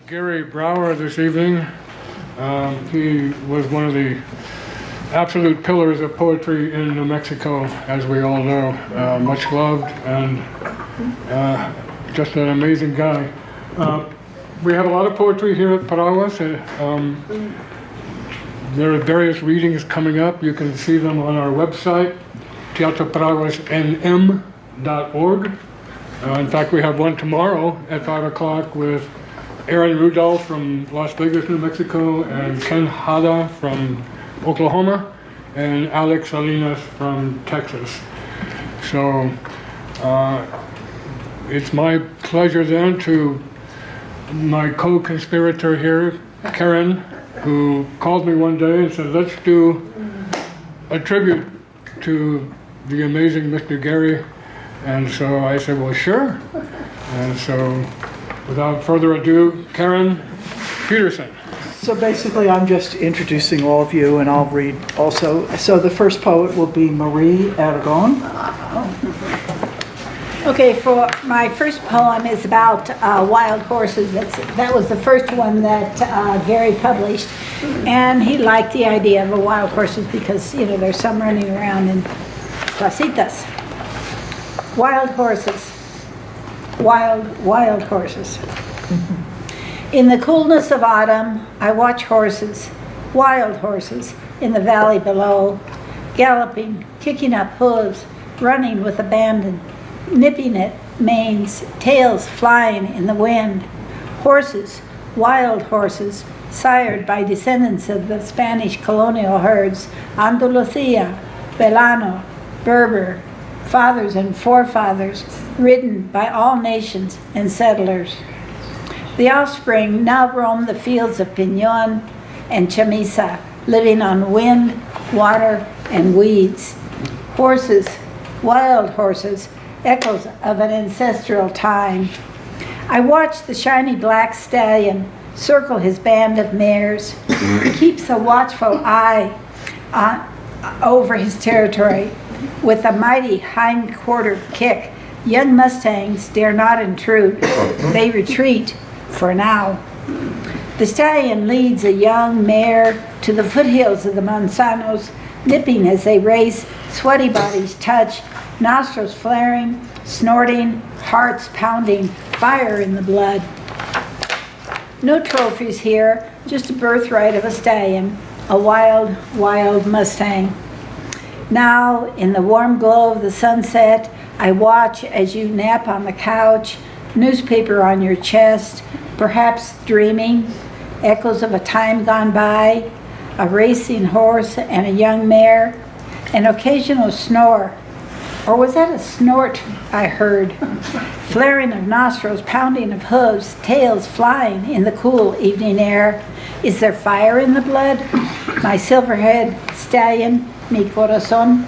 Gary Brower this evening. He was one of the absolute pillars of poetry in New Mexico, as we all know. Much loved and just an amazing guy. We have a lot of poetry here at Paraguas. There are various readings coming up. You can see them on our website, teatroparaguasnm.org. In fact, we have one tomorrow at 5 o'clock with Aaron Rudolph from Las Vegas, New Mexico, and Ken Hada from Oklahoma, and Alex Salinas from Texas. So it's my pleasure then to my co-conspirator here, Karen, who called me one day and said, let's do a tribute to the amazing Mr. Gary. And so I said, well, sure. And so without further ado, Karen Peterson. So basically, I'm just introducing all of you, and I'll read also. So the first poet will be Marie Aragon. Okay, for my first poem is about wild horses. That was the first one that Gary published, and he liked the idea of the wild horses because, you know, there's some running around in placitas. Wild horses. Wild horses. In the coolness of autumn, I watch horses, wild horses, in the valley below, galloping, kicking up hooves, running with abandon, nipping at manes, tails flying in the wind. Horses, wild horses, sired by descendants of the Spanish colonial herds, Andalusia, Belano, Berber, fathers and forefathers, ridden by all nations and settlers. The offspring now roam the fields of Piñon and Chamisa, living on wind, water, and weeds. Horses, wild horses, echoes of an ancestral time. I watch the shiny black stallion circle his band of mares. He keeps a watchful eye over his territory. With a mighty hind-quarter kick, young mustangs dare not intrude. They retreat for now. The stallion leads a young mare to the foothills of the Manzanos, nipping as they race, sweaty bodies touch, nostrils flaring, snorting, hearts pounding, fire in the blood. No trophies here, just a birthright of a stallion, a wild Mustang. Now, in the warm glow of the sunset, I watch as you nap on the couch, newspaper on your chest, perhaps dreaming, echoes of a time gone by, a racing horse and a young mare, an occasional snore. Or was that a snort I heard? Flaring of nostrils, pounding of hooves, tails flying in the cool evening air. Is there fire in the blood? My silverhead stallion, mi corazón.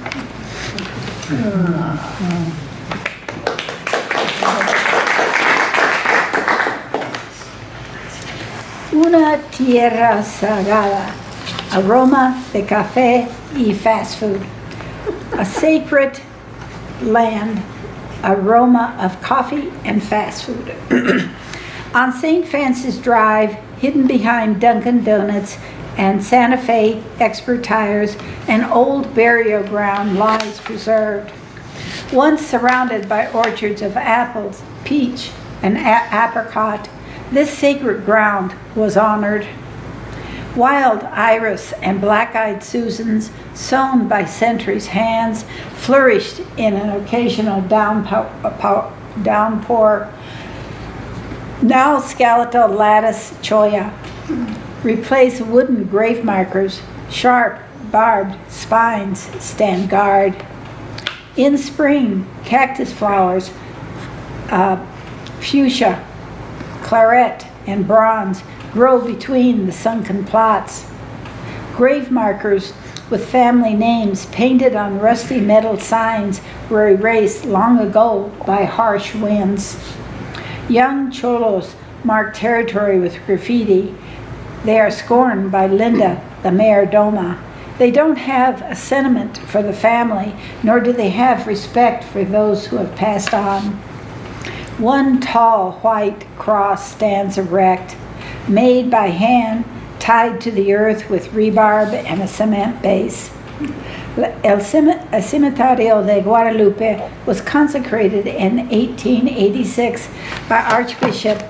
Una tierra sagrada, aroma de café y fast food. A sacred land, aroma of coffee and fast food. On St. Francis Drive, hidden behind Dunkin' Donuts and Santa Fe Expert Tires, an old burial ground lies preserved. Once surrounded by orchards of apples, peach, and apricot, this sacred ground was honored. Wild iris and black-eyed Susans, sown by centuries' hands, flourished in an occasional downpour. Now skeletal lattice cholla replace wooden grave markers. Sharp, barbed spines stand guard. In spring, cactus flowers, fuchsia, claret, and bronze grow between the sunken plots. Grave markers with family names painted on rusty metal signs were erased long ago by harsh winds. Young cholos mark territory with graffiti. They are scorned by Linda, the mayordomo. They don't have a sentiment for the family, nor do they have respect for those who have passed on. One tall white cross stands erect. made by hand, tied to the earth with rebarb and a cement base. El Cementerio de Guadalupe was consecrated in 1886 by Archbishop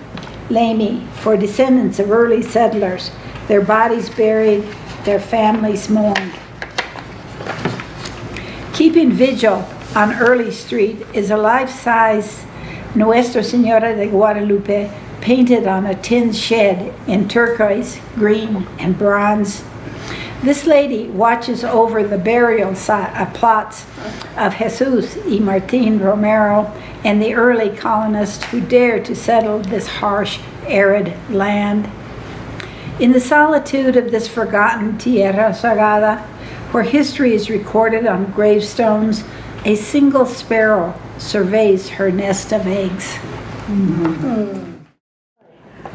Lamy for descendants of early settlers, their bodies buried, their families mourned. Keeping vigil on Early Street is a life-size Nuestra Señora de Guadalupe painted on a tin shed in turquoise, green, and bronze. This lady watches over the burial plots of Jesus y Martin Romero and the early colonists who dared to settle this harsh, arid land. In the solitude of this forgotten Tierra Sagrada, where history is recorded on gravestones, a single sparrow surveys her nest of eggs.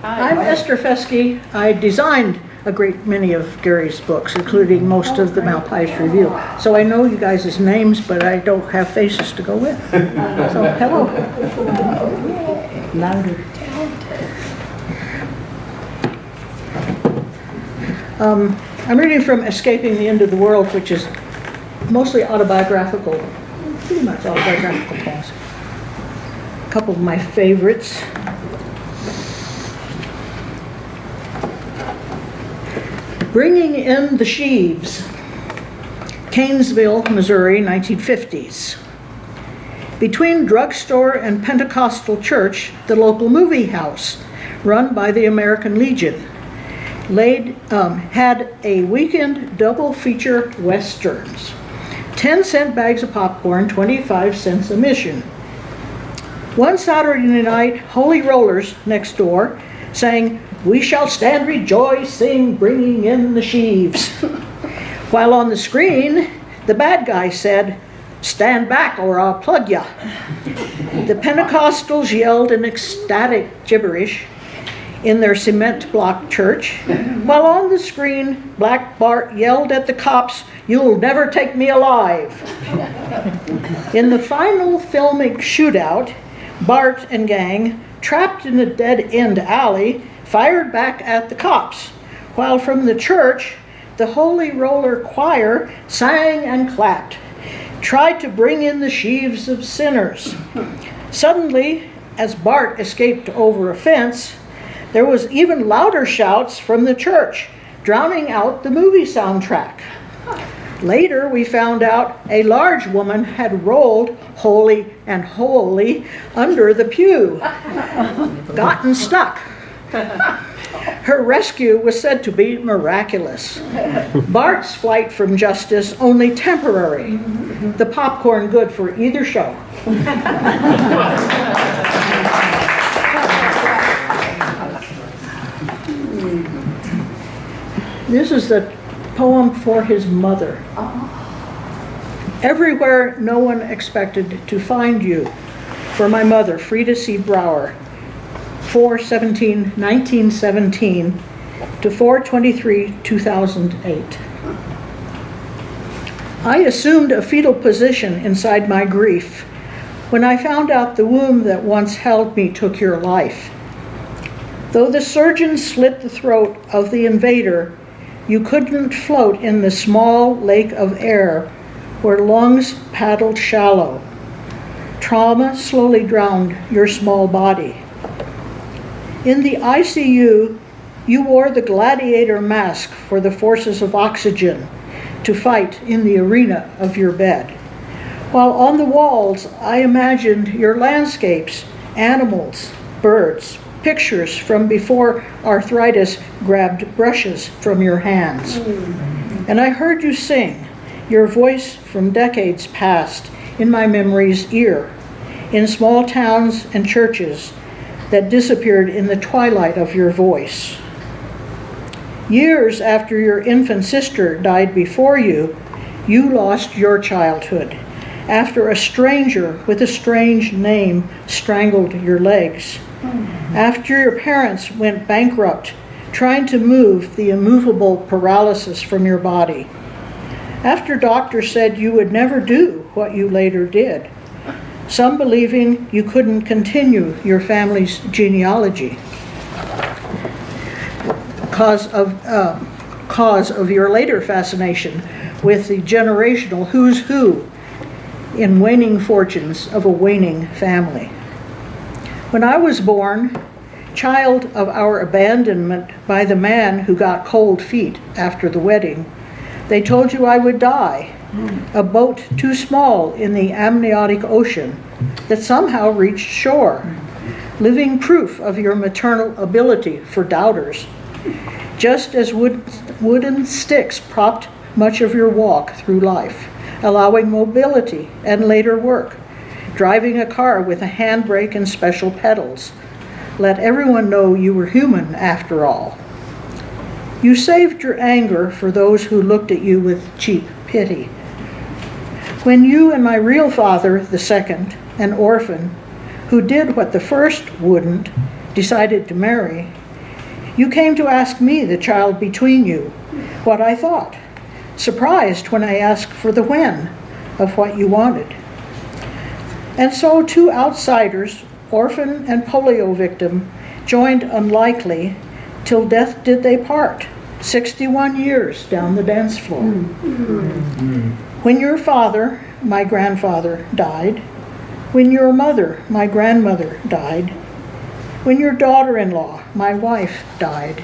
I'm Esther Fesky. I designed a great many of Gary's books, including most of the Malpais Review. So I know you guys' names, but I don't have faces to go with. So, hello. I'm reading from Escaping the End of the World, which is mostly autobiographical, pretty much autobiographical poems. A couple of my favorites. Bringing in the Sheaves, Canesville, Missouri, 1950s. Between drugstore and Pentecostal church, the local movie house, run by the American Legion, had a weekend double feature westerns. 10-cent bags of popcorn, 25 cents admission. One Saturday night, Holy Rollers next door sang, "We shall stand rejoicing, bringing in the sheaves." While on the screen, the bad guy said, "Stand back or I'll plug ya." The Pentecostals yelled in ecstatic gibberish in their cement block church, while on the screen, Black Bart yelled at the cops, "You'll never take me alive." In the final filmic shootout, Bart and gang, trapped in a dead-end alley, fired back at the cops, while from the church, the Holy Roller Choir sang and clapped, tried to bring in the sheaves of sinners. Suddenly, as Bart escaped over a fence, there was even louder shouts from the church, drowning out the movie soundtrack. Later, we found out a large woman had rolled holy and holy under the pew, gotten stuck. Her rescue was said to be miraculous. Bart's flight from justice only temporary. The popcorn good for either show. This is the poem for his mother. Everywhere no one expected to find you. For my mother, Frida C. Brower, 4/17/1917 to 4/23/2008. I assumed a fetal position inside my grief when I found out the womb that once held me took your life. Though the surgeon slit the throat of the invader, you couldn't float in the small lake of air where lungs paddled shallow. Trauma slowly drowned your small body. In the ICU, you wore the gladiator mask for the forces of oxygen to fight in the arena of your bed. While on the walls, I imagined your landscapes, animals, birds, pictures from before arthritis grabbed brushes from your hands. And I heard you sing, your voice from decades past, in my memory's ear, in small towns and churches that disappeared in the twilight of your voice. Years after your infant sister died before you, you lost your childhood after a stranger with a strange name strangled your legs. After your parents went bankrupt trying to move the immovable paralysis from your body. After doctors said you would never do what you later did. Some believing you couldn't continue your family's genealogy. cause of your later fascination with the generational who's who in waning fortunes of a waning family. When I was born, child of our abandonment by the man who got cold feet after the wedding, they told you I would die, a boat too small in the amniotic ocean that somehow reached shore, living proof of your maternal ability for doubters, just as wooden sticks propped much of your walk through life, allowing mobility and later work, driving a car with a handbrake and special pedals. Let everyone know you were human after all. You saved your anger for those who looked at you with cheap pity. When you and my real father, the second, an orphan, who did what the first wouldn't, decided to marry, you came to ask me, the child between you, what I thought, surprised when I asked for the when of what you wanted. And so two outsiders, orphan and polio victim, joined unlikely till death did they part, 61 years down the dance floor. When your father, my grandfather, died, when your mother, my grandmother, died, when your daughter-in-law, my wife, died,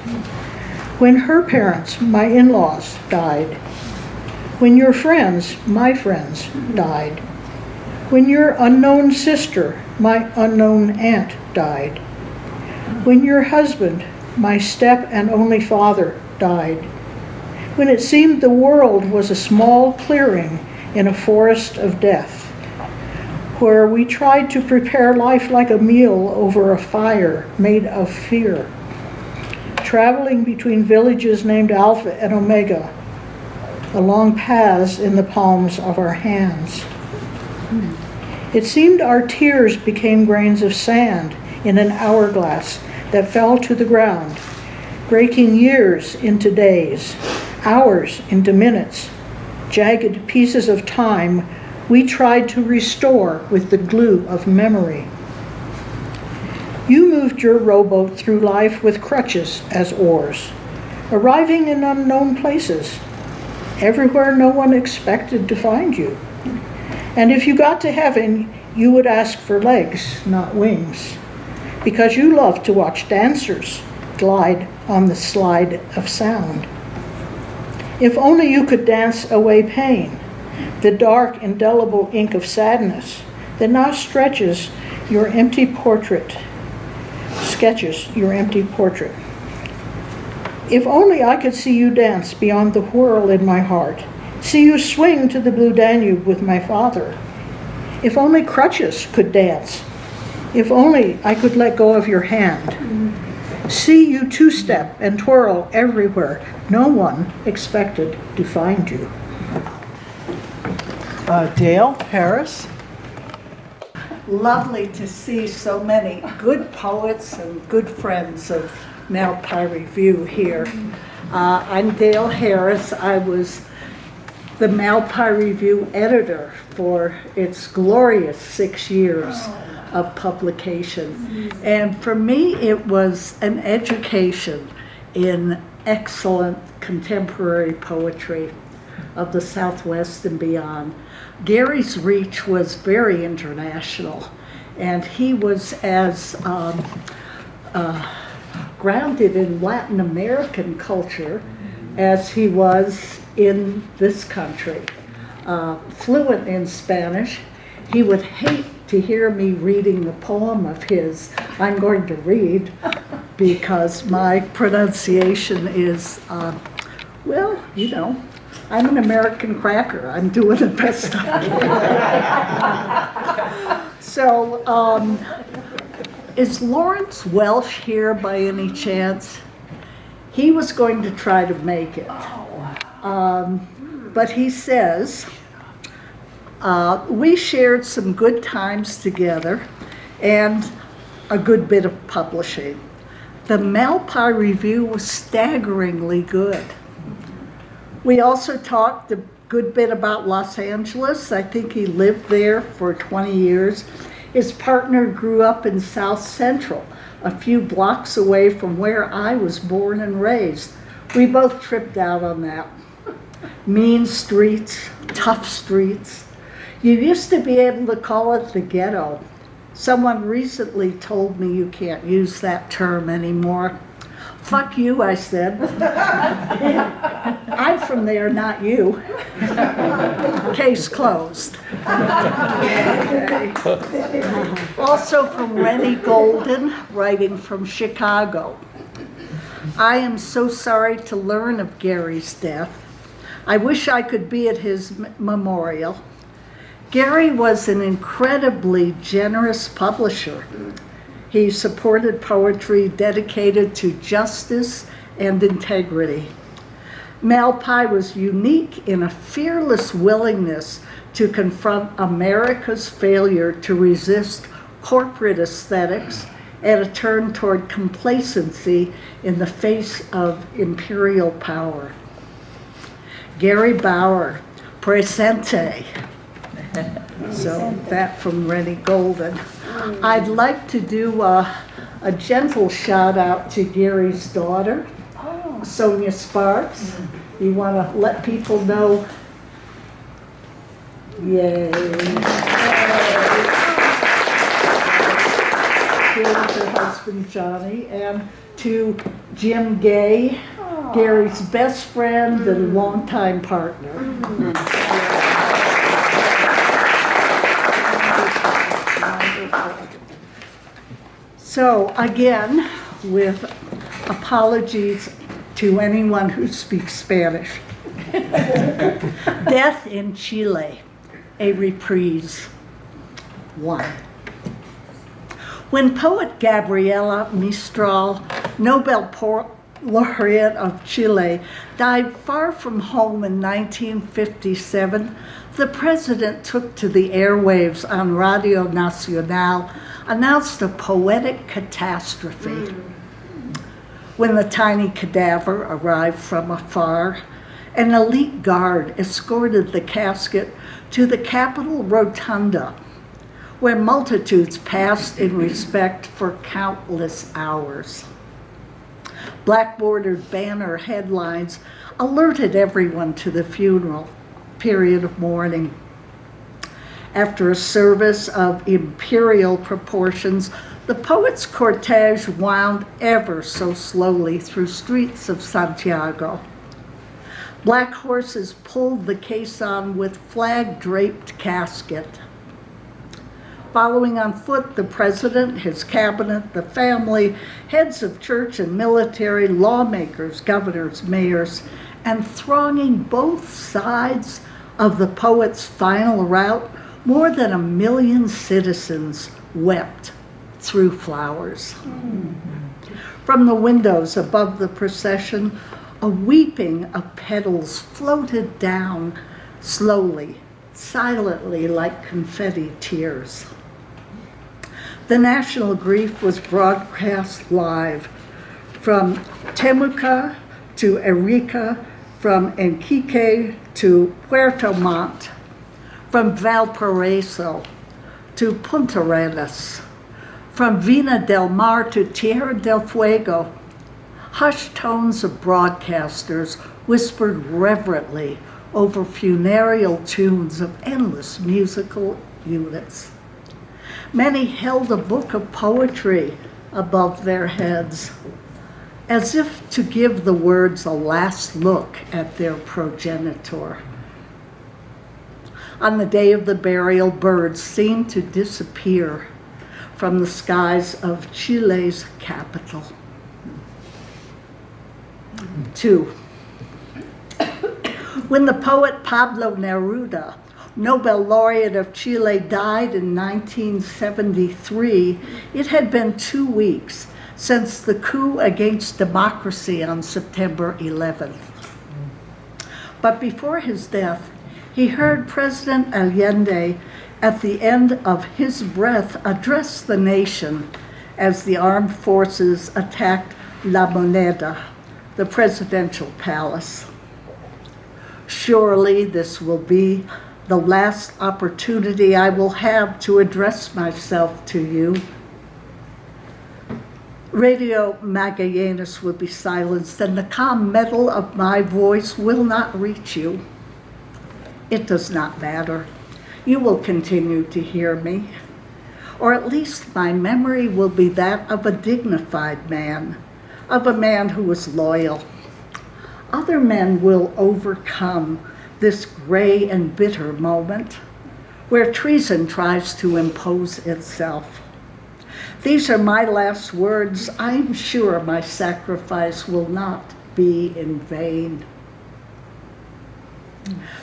when her parents, my in-laws, died, when your friends, my friends, died, when your unknown sister, my unknown aunt, died, when your husband, my step and only father, died, when it seemed the world was a small clearing in a forest of death, where we tried to prepare life like a meal over a fire made of fear, traveling between villages named Alpha and Omega, along paths in the palms of our hands. It seemed our tears became grains of sand in an hourglass that fell to the ground, breaking years into days, hours into minutes, jagged pieces of time we tried to restore with the glue of memory. You moved your rowboat through life with crutches as oars, arriving in unknown places, everywhere no one expected to find you. And if you got to heaven, you would ask for legs, not wings, because you love to watch dancers glide on the slide of sound. If only you could dance away pain, the dark, indelible ink of sadness that now sketches your empty portrait. If only I could see you dance beyond the whirl in my heart, see you swing to the blue Danube with my father. If only crutches could dance. If only I could let go of your hand. See you two-step and twirl everywhere no one expected to find you. Dale Harris. Lovely to see so many good poets and good friends of Malpai Review here. I'm Dale Harris. I was the Malpai Review editor for its glorious 6 years of publication. And for me, it was an education in excellent contemporary poetry of the Southwest and beyond. Gary's reach was very international, and he was as grounded in Latin American culture as he was in this country. Fluent in Spanish, he would hate to hear me reading a poem of his I'm going to read, because my pronunciation is, well, you know, I'm an American cracker. I'm doing the best I can. So, is Lawrence Welsh here by any chance? He was going to try to make it. But he says, we shared some good times together and a good bit of publishing. The Malpai Review was staggeringly good. We also talked a good bit about Los Angeles. I think he lived there for 20 years. His partner grew up in South Central, a few blocks away from where I was born and raised. We both tripped out on that. Mean streets, tough streets. You used to be able to call it the ghetto. Someone recently told me you can't use that term anymore. Fuck you, I said. I'm from there, not you. Case closed. Okay. Also from Rennie Golden, writing from Chicago. I am so sorry to learn of Gary's death. I wish I could be at his memorial. Gary was an incredibly generous publisher. He supported poetry dedicated to justice and integrity. Malpai was unique in a fearless willingness to confront America's failure to resist corporate aesthetics and a turn toward complacency in the face of imperial power. Gary Bauer, presente. So that from Rennie Golden. I'd like to do a gentle shout out to Gary's daughter, Sonia Sparks. You want to let people know? Yay. To her husband Johnny, and to Jim Gay, Gary's best friend and longtime partner. So again, with apologies to anyone who speaks Spanish. Death in Chile, a reprise. 1. When poet Gabriela Mistral, Nobel laureate of Chile, died far from home in 1957, the president took to the airwaves on Radio Nacional, announced a poetic catastrophe. When the tiny cadaver arrived from afar, an elite guard escorted the casket to the Capitol Rotunda, where multitudes passed in respect for countless hours. Black-bordered banner headlines alerted everyone to the funeral period of mourning. After a service of imperial proportions, the poet's cortege wound ever so slowly through streets of Santiago. Black horses pulled the caisson with flag-draped casket. Following on foot, the president, his cabinet, the family, heads of church and military, lawmakers, governors, mayors, and thronging both sides of the poet's final route, more than 1 million citizens wept through flowers. From the windows above the procession, a weeping of petals floated down slowly, silently, like confetti tears. The national grief was broadcast live from Temuca to Arica, from Iquique to Puerto Montt, from Valparaiso to Punta Arenas, from Vina del Mar to Tierra del Fuego. Hushed tones of broadcasters whispered reverently over funereal tunes of endless musical units. Many held a book of poetry above their heads, as if to give the words a last look at their progenitor. On the day of the burial, birds seemed to disappear from the skies of Chile's capital. 2. When the poet Pablo Neruda, Nobel laureate of Chile, died in 1973, it had been 2 weeks since the coup against democracy on September 11th. But before his death, he heard President Allende, at the end of his breath, address the nation as the armed forces attacked La Moneda, the presidential palace. Surely this will be the last opportunity I will have to address myself to you. Radio Magallanes will be silenced, and the calm metal of my voice will not reach you. It does not matter. You will continue to hear me, or at least my memory will be that of a dignified man, of a man who was loyal. Other men will overcome this gray and bitter moment where treason tries to impose itself. These are my last words. I am sure my sacrifice will not be in vain.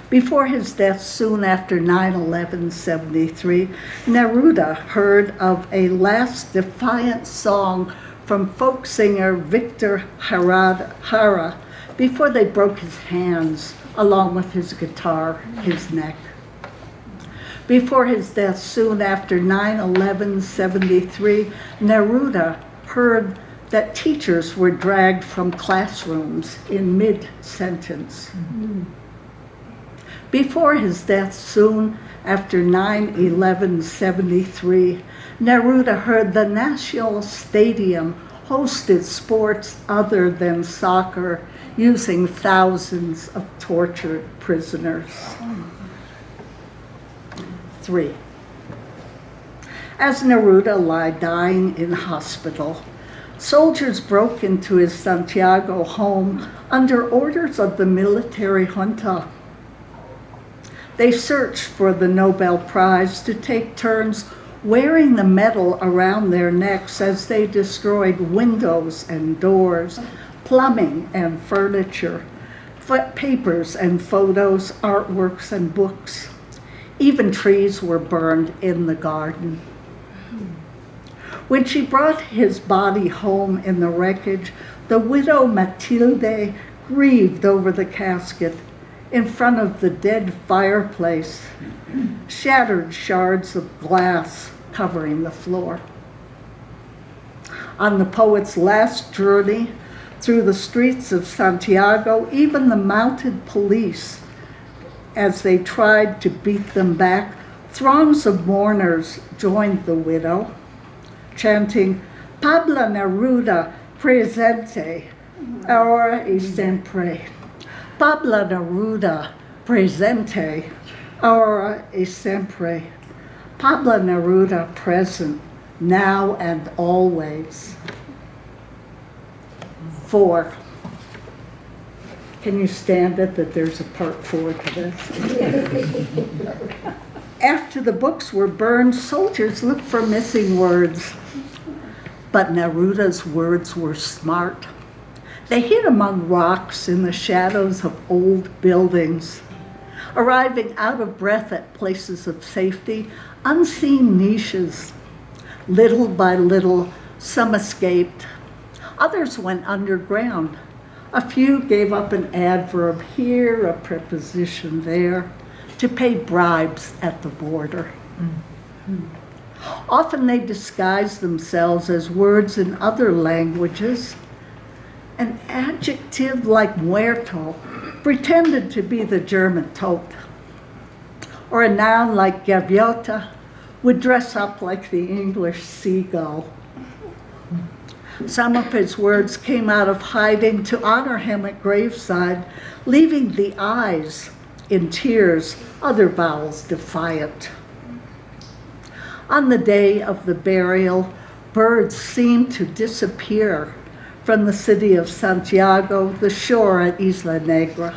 Before his death, soon after 9/11/73, Neruda heard of a last defiant song from folk singer Victor Jara before they broke his hands, along with his guitar, his neck. Before his death, soon after 9/11/73, Neruda heard that teachers were dragged from classrooms in mid-sentence. Before his death, soon after 9/11/73, Neruda heard the National Stadium hosted sports other than soccer, using thousands of tortured prisoners. 3. As Neruda lay dying in hospital, soldiers broke into his Santiago home under orders of the military junta. They searched for the Nobel Prize to take turns wearing the medal around their necks as they destroyed windows and doors, plumbing and furniture, papers and photos, artworks and books. Even trees were burned in the garden. When she brought his body home in the wreckage, the widow Matilde grieved over the casket in front of the dead fireplace, shattered shards of glass covering the floor. On the poet's last journey through the streets of Santiago, even the mounted police, as they tried to beat them back, throngs of mourners joined the widow, chanting, "Pablo Neruda presente, ahora y siempre. Pablo Neruda presente, ahora y siempre. Pablo Neruda present, now and always." 4. Can you stand it that there's a part 4 to this? After the books were burned, soldiers looked for missing words. But Neruda's words were smart. They hid among rocks in the shadows of old buildings, arriving out of breath at places of safety, unseen niches. Little by little, some escaped. Others went underground. A few gave up an adverb here, a preposition there, to pay bribes at the border. Often they disguised themselves as words in other languages. An adjective like muerto pretended to be the German tot, or a noun like gaviota would dress up like the English seagull. Some of his words came out of hiding to honor him at graveside, leaving the eyes in tears, other vowels defiant. On the day of the burial, birds seemed to disappear from the city of Santiago, the shore at Isla Negra.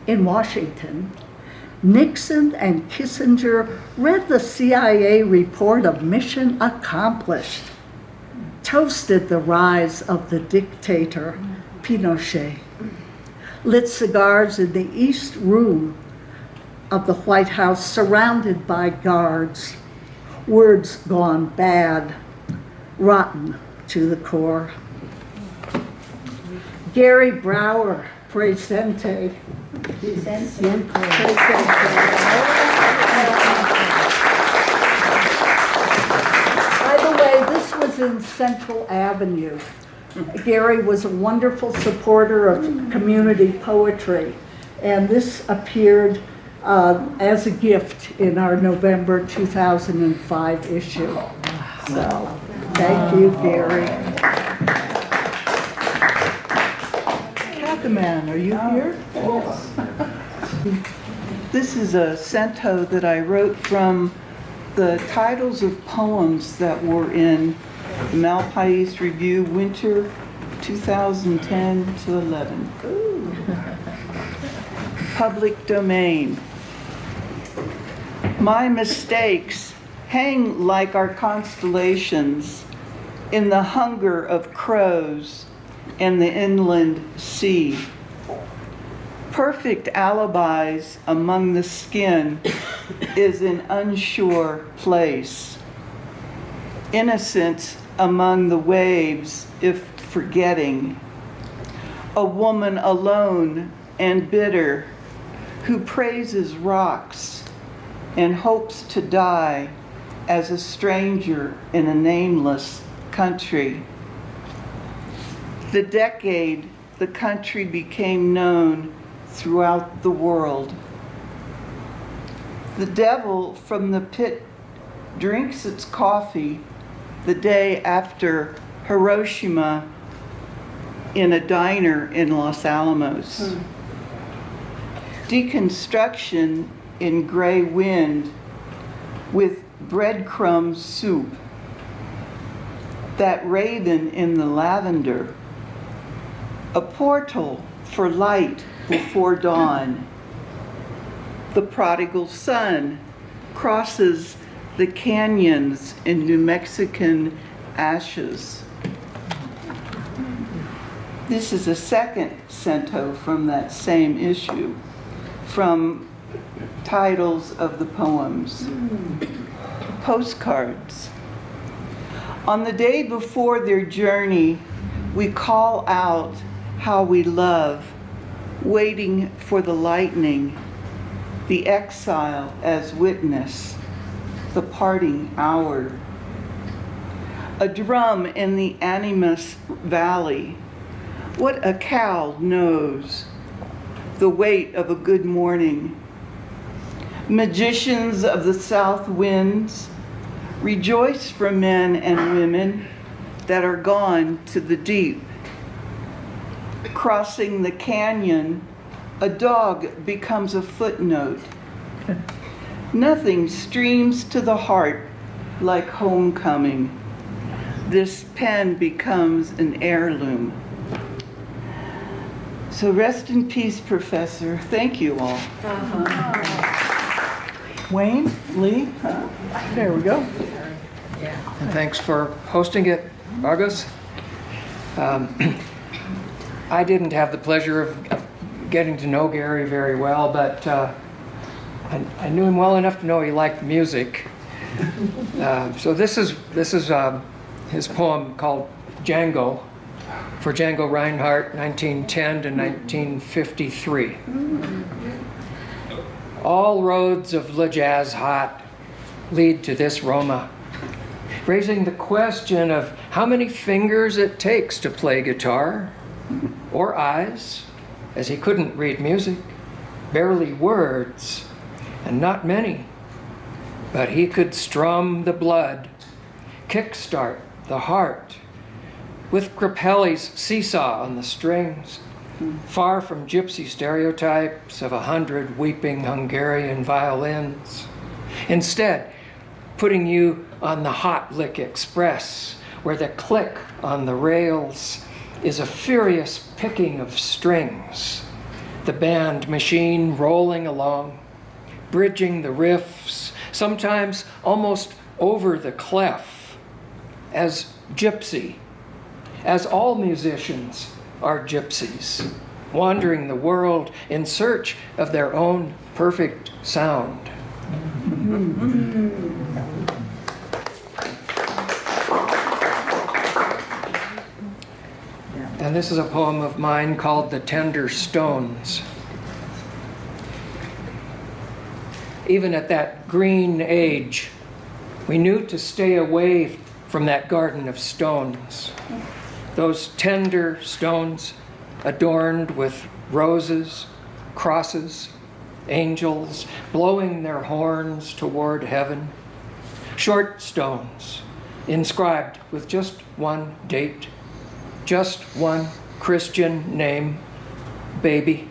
In Washington, Nixon and Kissinger read the CIA report of mission accomplished, toasted the rise of the dictator, Pinochet, lit cigars in the East Room of the White House surrounded by guards, words gone bad, rotten to the core. Gary Brower, presente. By the way, this was in Central Avenue. Gary was a wonderful supporter of community poetry, and this appeared as a gift in our November 2005 issue. So, thank you, Gary. Catherman, are you here? This is a cento that I wrote from the titles of poems that were in the Malpais Review Winter 2010 to 11. Public domain. My mistakes hang like our constellations in the hunger of crows and the inland sea. Perfect alibis among the skin is an unsure place. Innocence among the waves, if forgetting. A woman alone and bitter who praises rocks and hopes to die as a stranger in a nameless country. The decade the country became known throughout the world. The devil from the pit drinks its coffee the day after Hiroshima in a diner in Los Alamos. Deconstruction in gray wind with breadcrumb soup. That raven in the lavender. A portal for light before dawn. The prodigal son crosses the canyons in New Mexican ashes. This is a second cento from that same issue, from titles of the poems. Postcards. On the day before their journey, we call out how we love, waiting for the lightning, the exile as witness, the parting hour. A drum in the Animas Valley. What a cow knows the weight of a good morning. Magicians of the south winds, rejoice for men and women that are gone to the deep. Crossing the canyon, a dog becomes a footnote. Nothing streams to the heart like homecoming. This pen becomes an heirloom. So rest in peace, Professor. Thank you all. Wayne, Lee, there we go. And thanks for hosting it, August. I didn't have the pleasure of getting to know Gary very well, but I knew him well enough to know he liked music. So this is his poem called Django, for Django Reinhardt, 1910 to 1953. All roads of Le Jazz Hot lead to this Roma, raising the question of how many fingers it takes to play guitar, or eyes, as he couldn't read music, barely words, and not many. But he could strum the blood, kickstart the heart, with Grappelli's seesaw on the strings, far from gypsy stereotypes of 100 weeping Hungarian violins. Instead, putting you on the Hot Lick Express, where the click on the rails is a furious picking of strings, the band machine rolling along, bridging the riffs, sometimes almost over the clef, as gypsy, as all musicians are gypsies, wandering the world in search of their own perfect sound. And this is a poem of mine called The Tender Stones. Even at that green age, we knew to stay away from that garden of stones. Those tender stones adorned with roses, crosses, angels blowing their horns toward heaven. Short stones inscribed with just one date, just one Christian name, baby.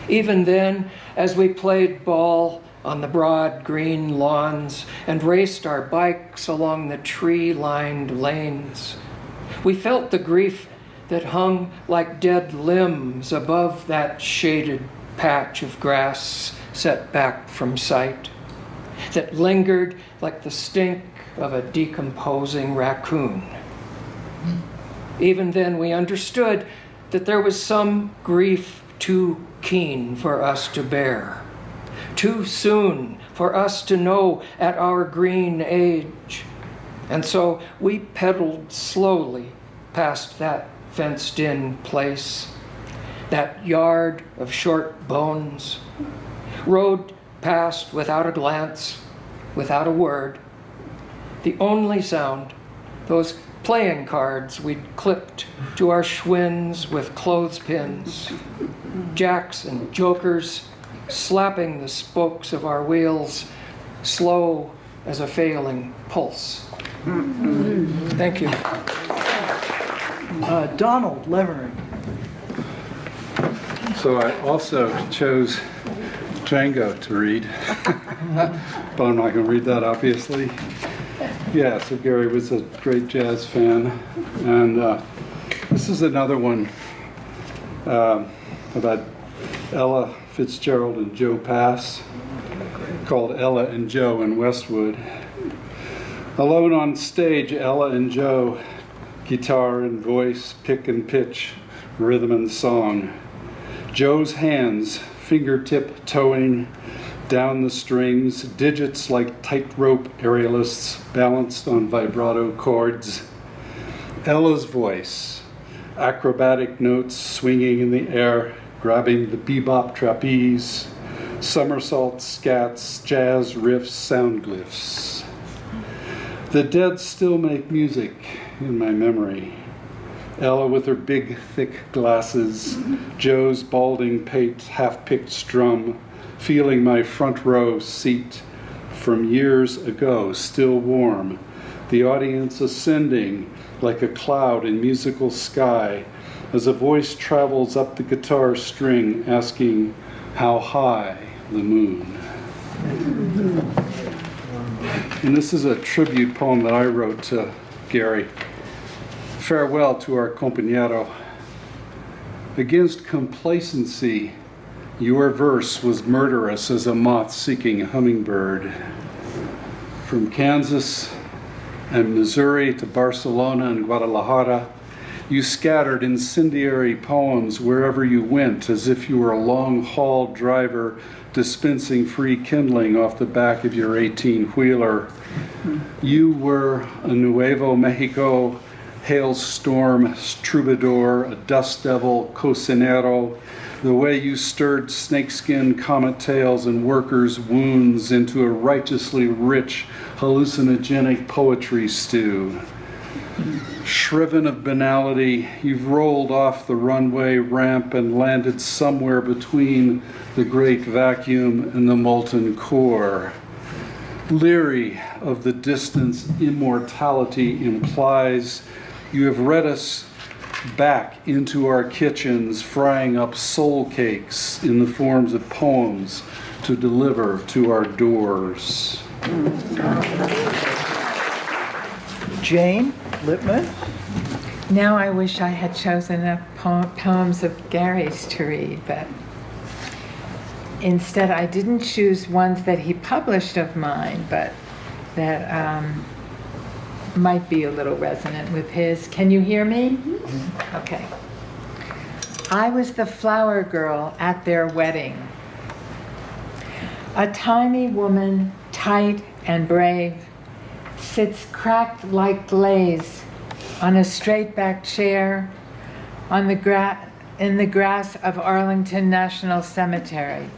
Even then, as we played ball on the broad green lawns and raced our bikes along the tree-lined lanes, we felt the grief that hung like dead limbs above that shaded patch of grass set back from sight, that lingered like the stink of a decomposing raccoon. Even then, we understood that there was some grief too keen for us to bear, too soon for us to know at our green age. And so we pedaled slowly past that fenced-in place, that yard of short bones, rode past without a glance, without a word. The only sound, those playing cards we'd clipped to our Schwinns with clothespins, jacks and jokers slapping the spokes of our wheels, slow as a failing pulse. Thank you. Donald Levering. So I also chose Django to read, but I'm not going to read that, obviously. Yeah, so Gary was a great jazz fan, and this is another one about Ella Fitzgerald and Joe Pass, called Ella and Joe in Westwood. Alone on stage, Ella and Joe, guitar and voice, pick and pitch, rhythm and song. Joe's hands, fingertip toeing down the strings, digits like tightrope aerialists balanced on vibrato chords. Ella's voice, acrobatic notes swinging in the air, grabbing the bebop trapeze, somersaults, scats, jazz riffs, sound glyphs. The Dead still make music in my memory. Ella with her big, thick glasses, Joe's balding pate, half-picked strum, feeling my front row seat from years ago, still warm. The audience ascending like a cloud in musical sky as a voice travels up the guitar string asking, how high the moon? And this is a tribute poem that I wrote to Gary. Farewell to our compañero. Against complacency, your verse was murderous as a moth-seeking hummingbird. From Kansas and Missouri to Barcelona and Guadalajara, you scattered incendiary poems wherever you went, as if you were a long-haul driver dispensing free kindling off the back of your 18-wheeler. You were a Nuevo Mexico hailstorm troubadour, a dust devil, cocinero, the way you stirred snakeskin comet tails and workers' wounds into a righteously rich, hallucinogenic poetry stew. Shriven of banality, you've rolled off the runway ramp and landed somewhere between the great vacuum and the molten core. Leery of the distance immortality implies, you have read us back into our kitchens, frying up soul cakes in the forms of poems to deliver to our doors. Jane Lippman. Now I wish I had chosen poems of Gary's to read, but instead I didn't choose ones that he published of mine, but that might be a little resonant with his. Can you hear me? Okay. I was the flower girl at their wedding. A tiny woman, tight and brave, sits cracked like glaze on a straight-back chair in the grass of Arlington National Cemetery,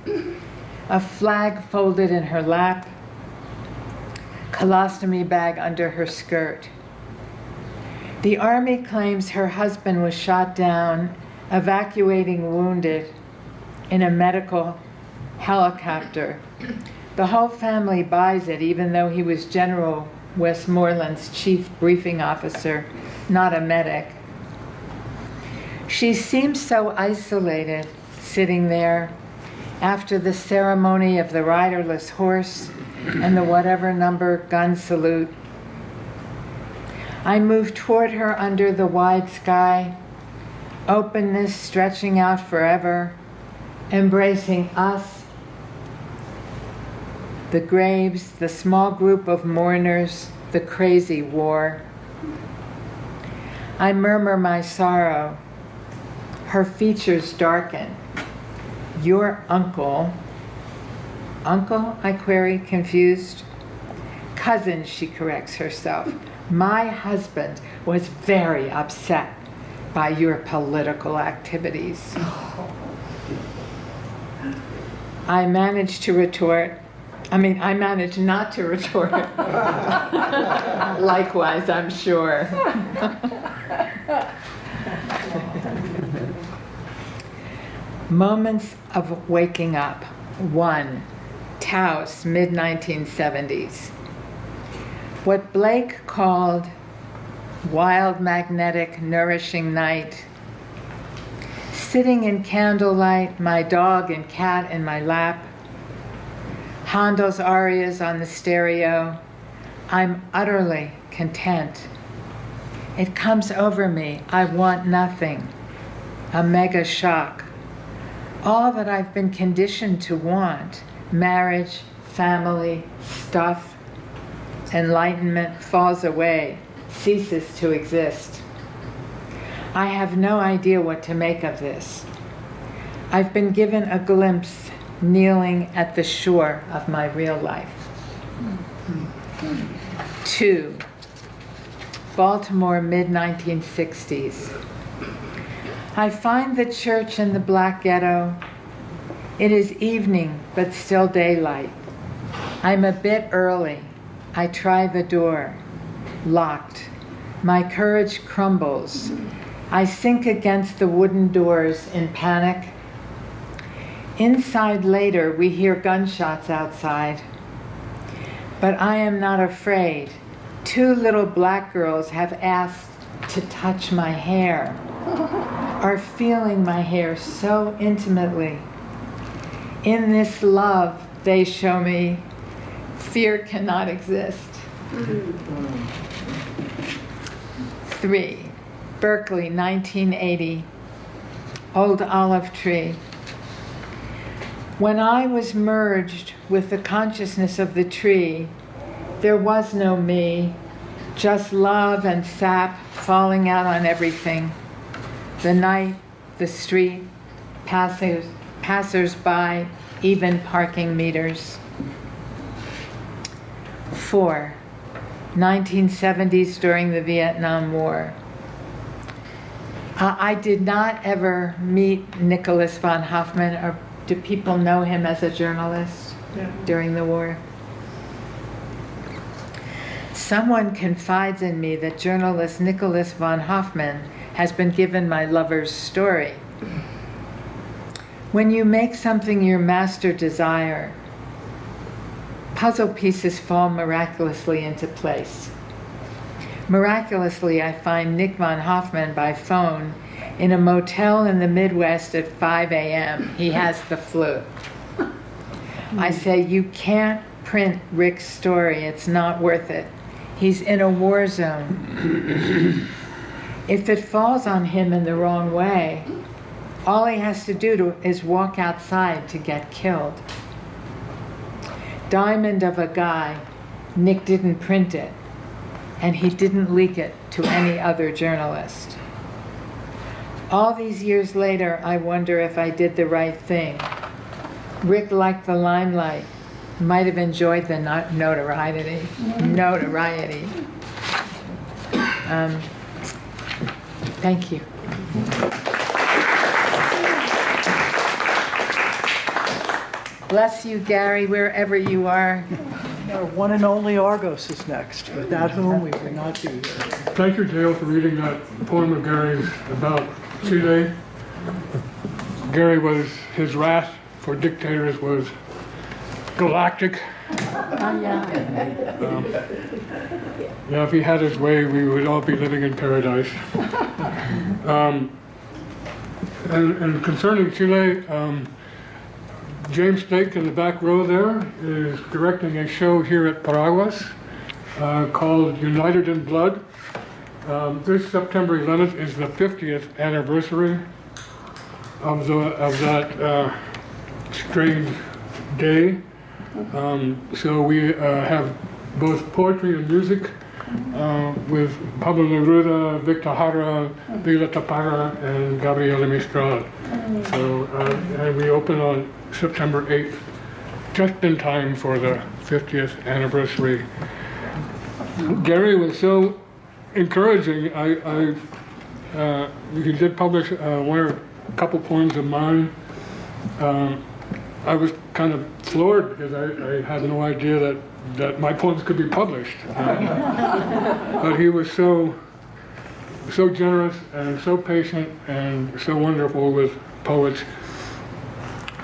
a flag folded in her lap, colostomy bag under her skirt. The army claims her husband was shot down, evacuating wounded in a medical helicopter. The whole family buys it, even though he was General Westmoreland's chief briefing officer, not a medic. She seems so isolated, sitting there, after the ceremony of the riderless horse and the whatever number gun salute. I move toward her under the wide sky, openness stretching out forever, embracing us, the graves, the small group of mourners, the crazy war. I murmur my sorrow. Her features darken. Your uncle. Uncle? I query, confused. Cousin, she corrects herself. My husband was very upset by your political activities. I managed not to retort. Likewise, I'm sure. Moments of waking up. 1. Taos, mid-1970s. What Blake called wild, magnetic, nourishing night. Sitting in candlelight, my dog and cat in my lap. Handel's arias on the stereo. I'm utterly content. It comes over me. I want nothing. A mega shock. All that I've been conditioned to want, marriage, family, stuff, enlightenment, falls away, ceases to exist. I have no idea what to make of this. I've been given a glimpse kneeling at the shore of my real life. 2. Baltimore, mid-1960s. I find the church in the Black Ghetto. It is evening, but still daylight. I'm a bit early. I try the door. Locked. My courage crumbles. I sink against the wooden doors in panic. Inside later, we hear gunshots outside. But I am not afraid. 2 little black girls have asked to touch my hair, are feeling my hair so intimately. In this love, they show me, fear cannot exist. 3. Berkeley, 1980. Old olive tree. When I was merged with the consciousness of the tree, there was no me, just love and sap falling out on everything. The night, the street, passers-by, even parking meters. 4. 1970s during the Vietnam War. I did not ever meet Nicholas von Hoffman, or do people know him as a journalist during the war? Someone confides in me that journalist Nicholas von Hoffman has been given my lover's story. When you make something your master desire, puzzle pieces fall miraculously into place. Miraculously, I find Nick von Hoffman by phone in a motel in the Midwest at 5 a.m. He has the flu. I say, you can't print Rick's story. It's not worth it. He's in a war zone. If it falls on him in the wrong way, all he has to do is walk outside to get killed. Diamond of a guy. Nick didn't print it, and he didn't leak it to any other journalist. All these years later, I wonder if I did the right thing. Rick liked the limelight, might have enjoyed the notoriety. Thank you. Bless you, Gary, wherever you are. Our one and only Argos is next, without whom we would not be here. Thank you, Dale, for reading that poem of Gary's about Chile. Gary was his wrath for dictators was galactic. Oh, yeah. Yeah, if he had his way, we would all be living in paradise. And concerning Chile, James Stake in the back row there is directing a show here at Paraguas called United in Blood. This September 11th is the 50th anniversary of that strange day. So we have both poetry and music with Pablo Neruda, Victor Jara, Vila Tapara, and Gabriela Mistral. So and we open on September 8th, just in time for the 50th anniversary. Gary was so encouraging. He did publish a couple poems of mine. I was kind of floored because I had no idea that my poems could be published. But he was so generous and so patient and so wonderful with poets.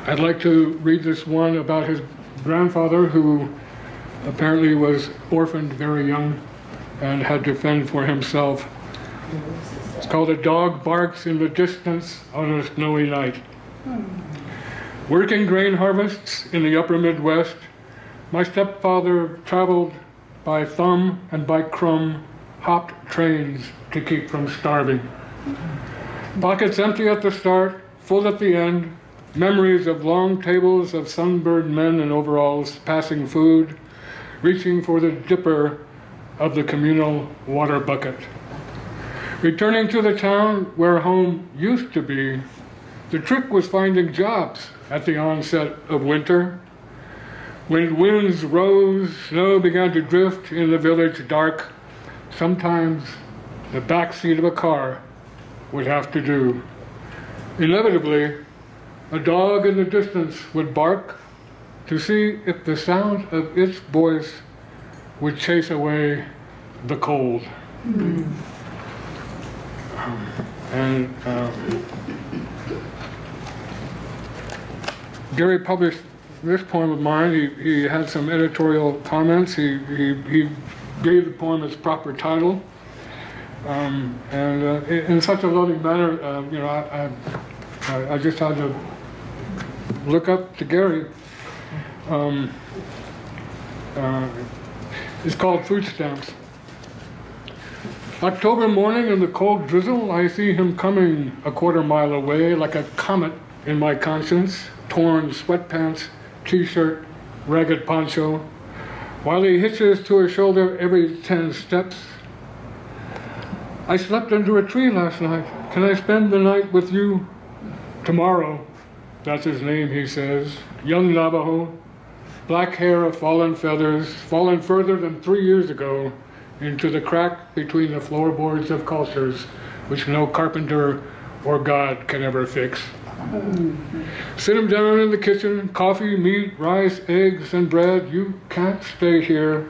I'd like to read this one about his grandfather, who apparently was orphaned very young and had to fend for himself. It's called A Dog Barks in the Distance on a Snowy Night. Working grain harvests in the upper Midwest, my stepfather traveled by thumb and by crumb, hopped trains to keep from starving. Pockets empty at the start, full at the end, memories of long tables of sunburned men in overalls passing food, reaching for the dipper of the communal water bucket. Returning to the town where home used to be, the trick was finding jobs at the onset of winter. When winds rose, snow began to drift in the village dark. Sometimes the back seat of a car would have to do. Inevitably, a dog in the distance would bark to see if the sound of its voice would chase away the cold. Gary published this poem of mine. He had some editorial comments. He gave the poem its proper title, and in such a loving manner. I just had to look up to Gary. It's called Food Stamps. October morning in the cold drizzle, I see him coming a quarter-mile away like a comet in my conscience, torn sweatpants, t-shirt, ragged poncho, while he hitches to her shoulder every 10 steps. I slept under a tree last night. Can I spend the night with you? Tomorrow. That's his name, he says. Young Navajo, black hair of fallen feathers, fallen further than 3 years ago into the crack between the floorboards of cultures which no carpenter or God can ever fix. Sit him down in the kitchen, coffee, meat, rice, eggs, and bread. You can't stay here,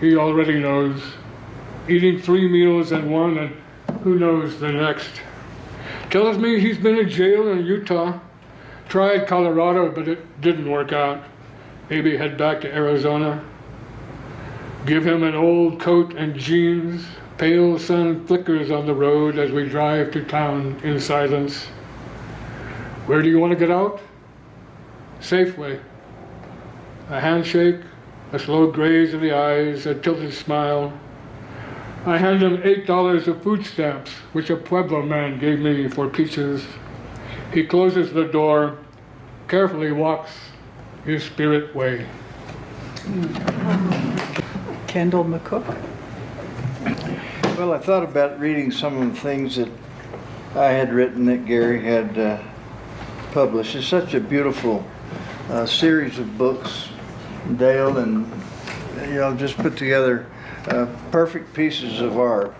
he already knows. Eating 3 meals in one, and who knows the next. Tells me he's been in jail in Utah, tried Colorado, but it didn't work out. Maybe head back to Arizona. Give him an old coat and jeans. Pale sun flickers on the road as we drive to town in silence. Where do you want to get out? Safeway. A handshake, a slow graze of the eyes, a tilted smile. I hand him $8 of food stamps, which a Pueblo man gave me for peaches. He closes the door, carefully walks his spirit way. Kendall McCook. Well, I thought about reading some of the things that I had written that Gary had published. It's such a beautiful series of books, Dale, and just put together perfect pieces of art.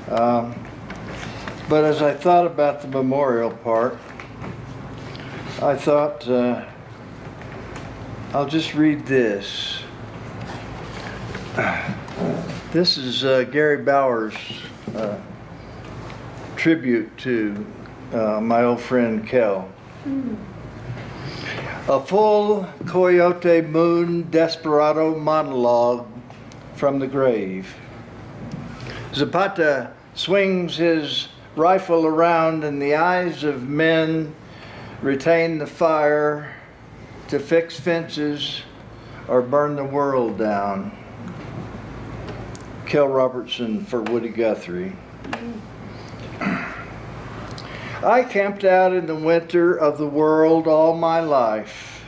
But as I thought about the memorial part, I thought I'll just read this. This is Gary Bauer's tribute to my old friend Kel. A full Coyote Moon desperado monologue from the grave. Zapata swings his rifle around and the eyes of men retain the fire to fix fences or burn the world down. Kel Robertson for Woody Guthrie. I camped out in the winter of the world all my life,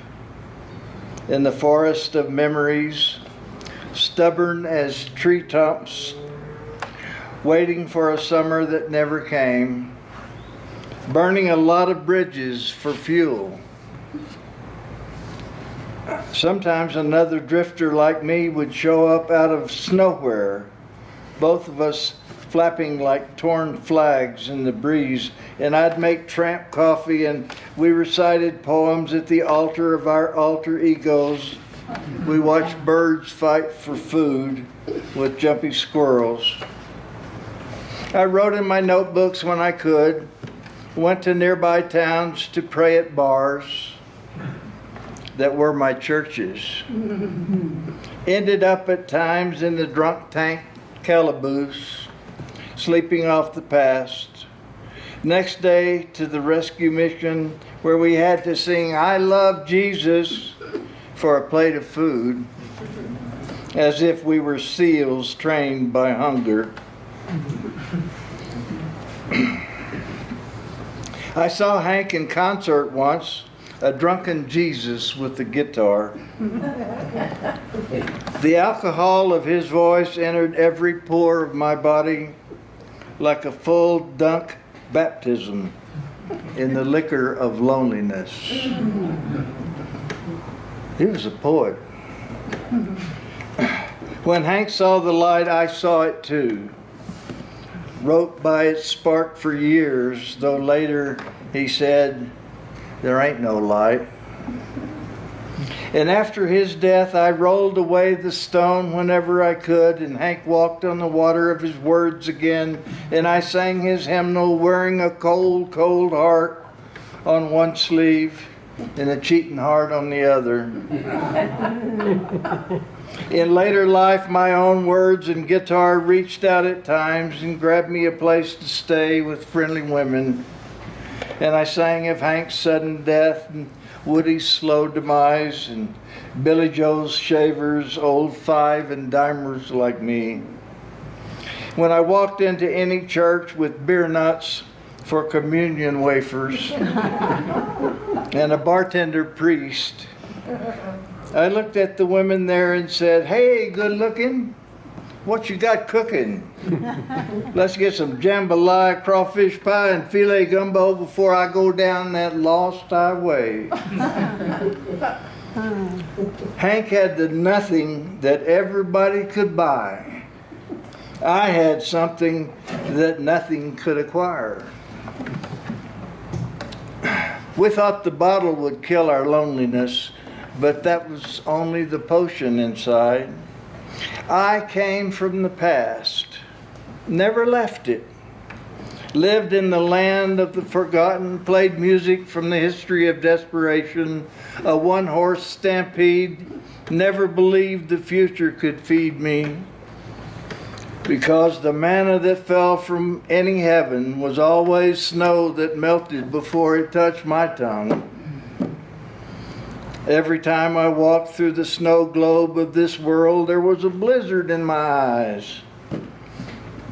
in the forest of memories, stubborn as treetops, waiting for a summer that never came, burning a lot of bridges for fuel. Sometimes another drifter like me would show up out of nowhere, both of us flapping like torn flags in the breeze, and I'd make tramp coffee and we recited poems at the altar of our alter egos. We watched birds fight for food with jumpy squirrels. I wrote in my notebooks when I could, went to nearby towns to pray at bars that were my churches. Ended up at times in the drunk tank calaboose, sleeping off the past. Next day to the rescue mission where we had to sing I Love Jesus for a plate of food, as if we were seals trained by hunger. I saw Hank in concert once, a drunken Jesus with the guitar. The alcohol of his voice entered every pore of my body like a full dunk baptism in the liquor of loneliness. He was a poet. When Hank saw the light, I saw it too. Wrote by its spark for years, though later he said, there ain't no light. And after his death, I rolled away the stone whenever I could, and Hank walked on the water of his words again, and I sang his hymnal wearing a cold, cold heart on one sleeve and a cheating heart on the other. In later life, my own words and guitar reached out at times and grabbed me a place to stay with friendly women. And I sang of Hank's sudden death and Woody's slow demise and Billy Joe's shavers, old five and dimers like me. When I walked into any church with beer nuts for communion wafers and a bartender priest, I looked at the women there and said, hey, good looking, what you got cooking? Let's get some jambalaya, crawfish pie, and filet gumbo before I go down that lost highway. Hank had the nothing that everybody could buy. I had something that nothing could acquire. We thought the bottle would kill our loneliness, but that was only the potion inside. I came from the past, never left it, lived in the land of the forgotten, played music from the history of desperation, a one-horse stampede, never believed the future could feed me, because the manna that fell from any heaven was always snow that melted before it touched my tongue. Every time I walked through the snow globe of this world, there was a blizzard in my eyes.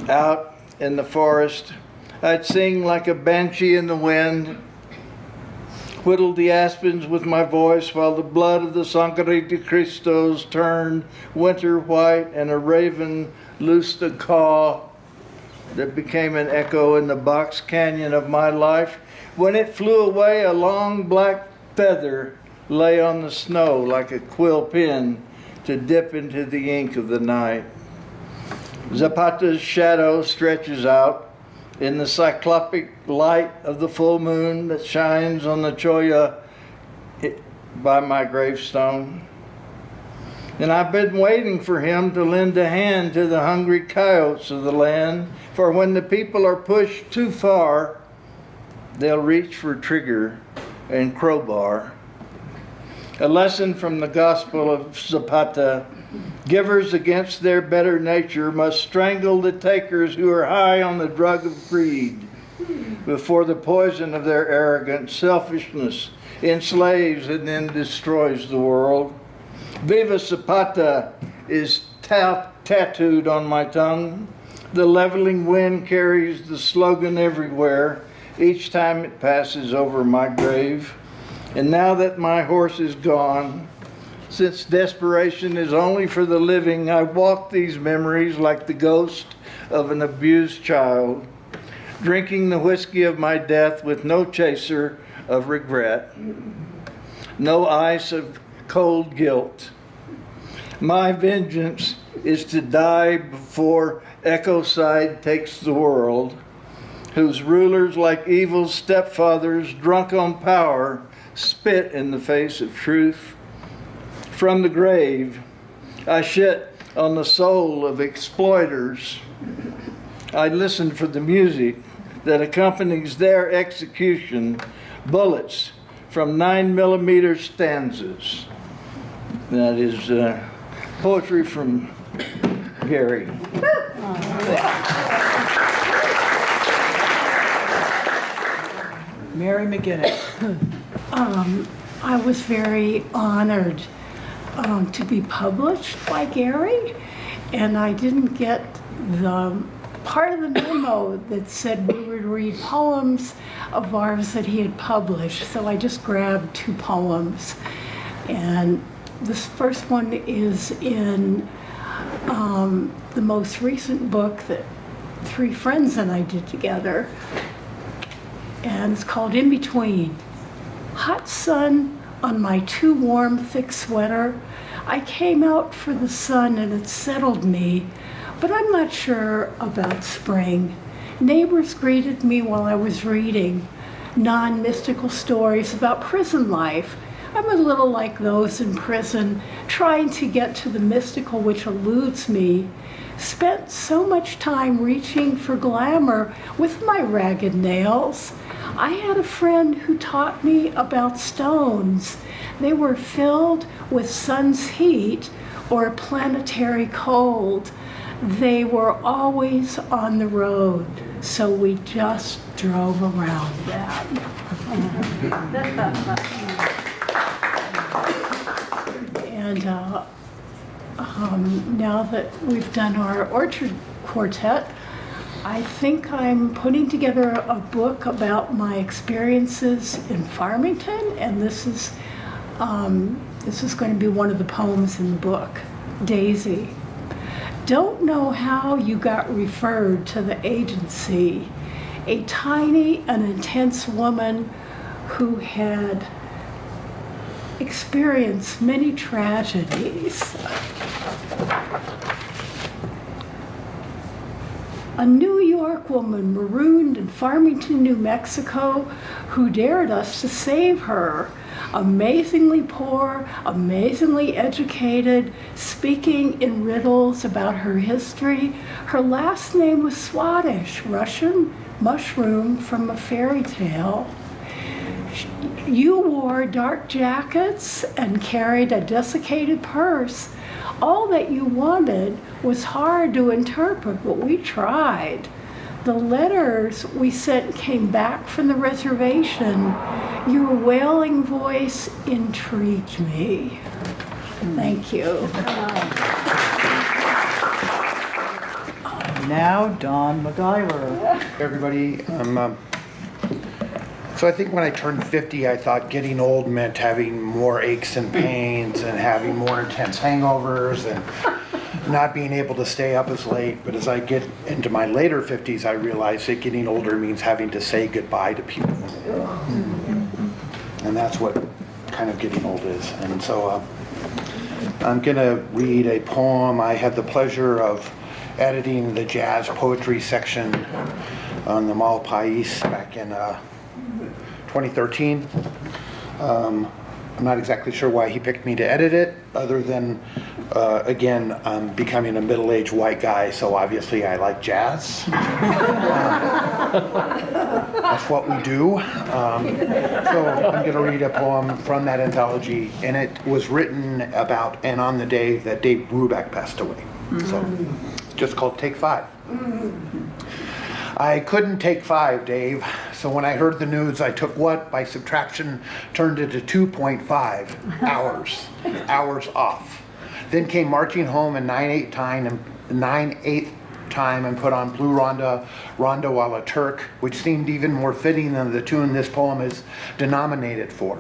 Out in the forest, I'd sing like a banshee in the wind, whittled the aspens with my voice while the blood of the Sangre de Cristos turned winter white and a raven loosed a caw that became an echo in the box canyon of my life. When it flew away, a long black feather lay on the snow like a quill pen to dip into the ink of the night. Zapata's shadow stretches out in the cyclopic light of the full moon that shines on the cholla by my gravestone. And I've been waiting for him to lend a hand to the hungry coyotes of the land, for when the people are pushed too far, they'll reach for trigger and crowbar. A lesson from the Gospel of Zapata. Givers against their better nature must strangle the takers who are high on the drug of greed before the poison of their arrogant selfishness enslaves and then destroys the world. Viva Zapata is tattooed on my tongue. The leveling wind carries the slogan everywhere each time it passes over my grave. And now that my horse is gone, since desperation is only for the living, I walk these memories like the ghost of an abused child, drinking the whiskey of my death with no chaser of regret, no ice of cold guilt. My vengeance is to die before ecocide takes the world, whose rulers like evil stepfathers drunk on power spit in the face of truth. From the grave, I shit on the soul of exploiters. I listen for the music that accompanies their execution, bullets from 9mm stanzas. That is poetry from Gary. Mary McGinnis. I was very honored to be published by Gary, and I didn't get the part of the memo that said we would read poems of ours that he had published, so I just grabbed 2 poems. And this first one is in the most recent book that 3 friends and I did together, and it's called In Between. Hot sun on my too warm, thick sweater. I came out for the sun and it settled me, but I'm not sure about spring. Neighbors greeted me while I was reading non-mystical stories about prison life. I'm a little like those in prison, trying to get to the mystical which eludes me. Spent so much time reaching for glamour with my ragged nails. I had a friend who taught me about stones. They were filled with sun's heat or planetary cold. They were always on the road, so we just drove around them. And now that we've done our Orchard Quartet, I think I'm putting together a book about my experiences in Farmington, and this is going to be one of the poems in the book, Daisy. Don't know how you got referred to the agency. A tiny and intense woman who had experienced many tragedies. A New York woman marooned in Farmington, New Mexico, who dared us to save her. Amazingly poor, amazingly educated, speaking in riddles about her history. Her last name was Swadesh, Russian mushroom from a fairy tale. You wore dark jackets and carried a desiccated purse. All that you wanted was hard to interpret, but we tried. The letters we sent came back from the reservation. Your wailing voice intrigued me. Thank you. Now Don MacGyver. Hey everybody. So I think when I turned 50, I thought getting old meant having more aches and pains and having more intense hangovers and not being able to stay up as late. But as I get into my later 50s, I realize that getting older means having to say goodbye to people. And that's what kind of getting old is. And so I'm going to read a poem. I had the pleasure of editing the jazz poetry section on the Mal Pais back in 2013. I'm not exactly sure why he picked me to edit it, other than, again, I'm becoming a middle-aged white guy, so obviously I like jazz. That's what we do. So I'm going to read a poem from that anthology, and it was written about and on the day that Dave Brubeck passed away. So it's just called Take 5. I couldn't take 5, Dave, so when I heard the news, I took what, by subtraction, turned into 2.5 hours off. Then came marching home in 9/8 time and put on Blue Rondo a la Turk, which seemed even more fitting than the tune this poem is denominated for.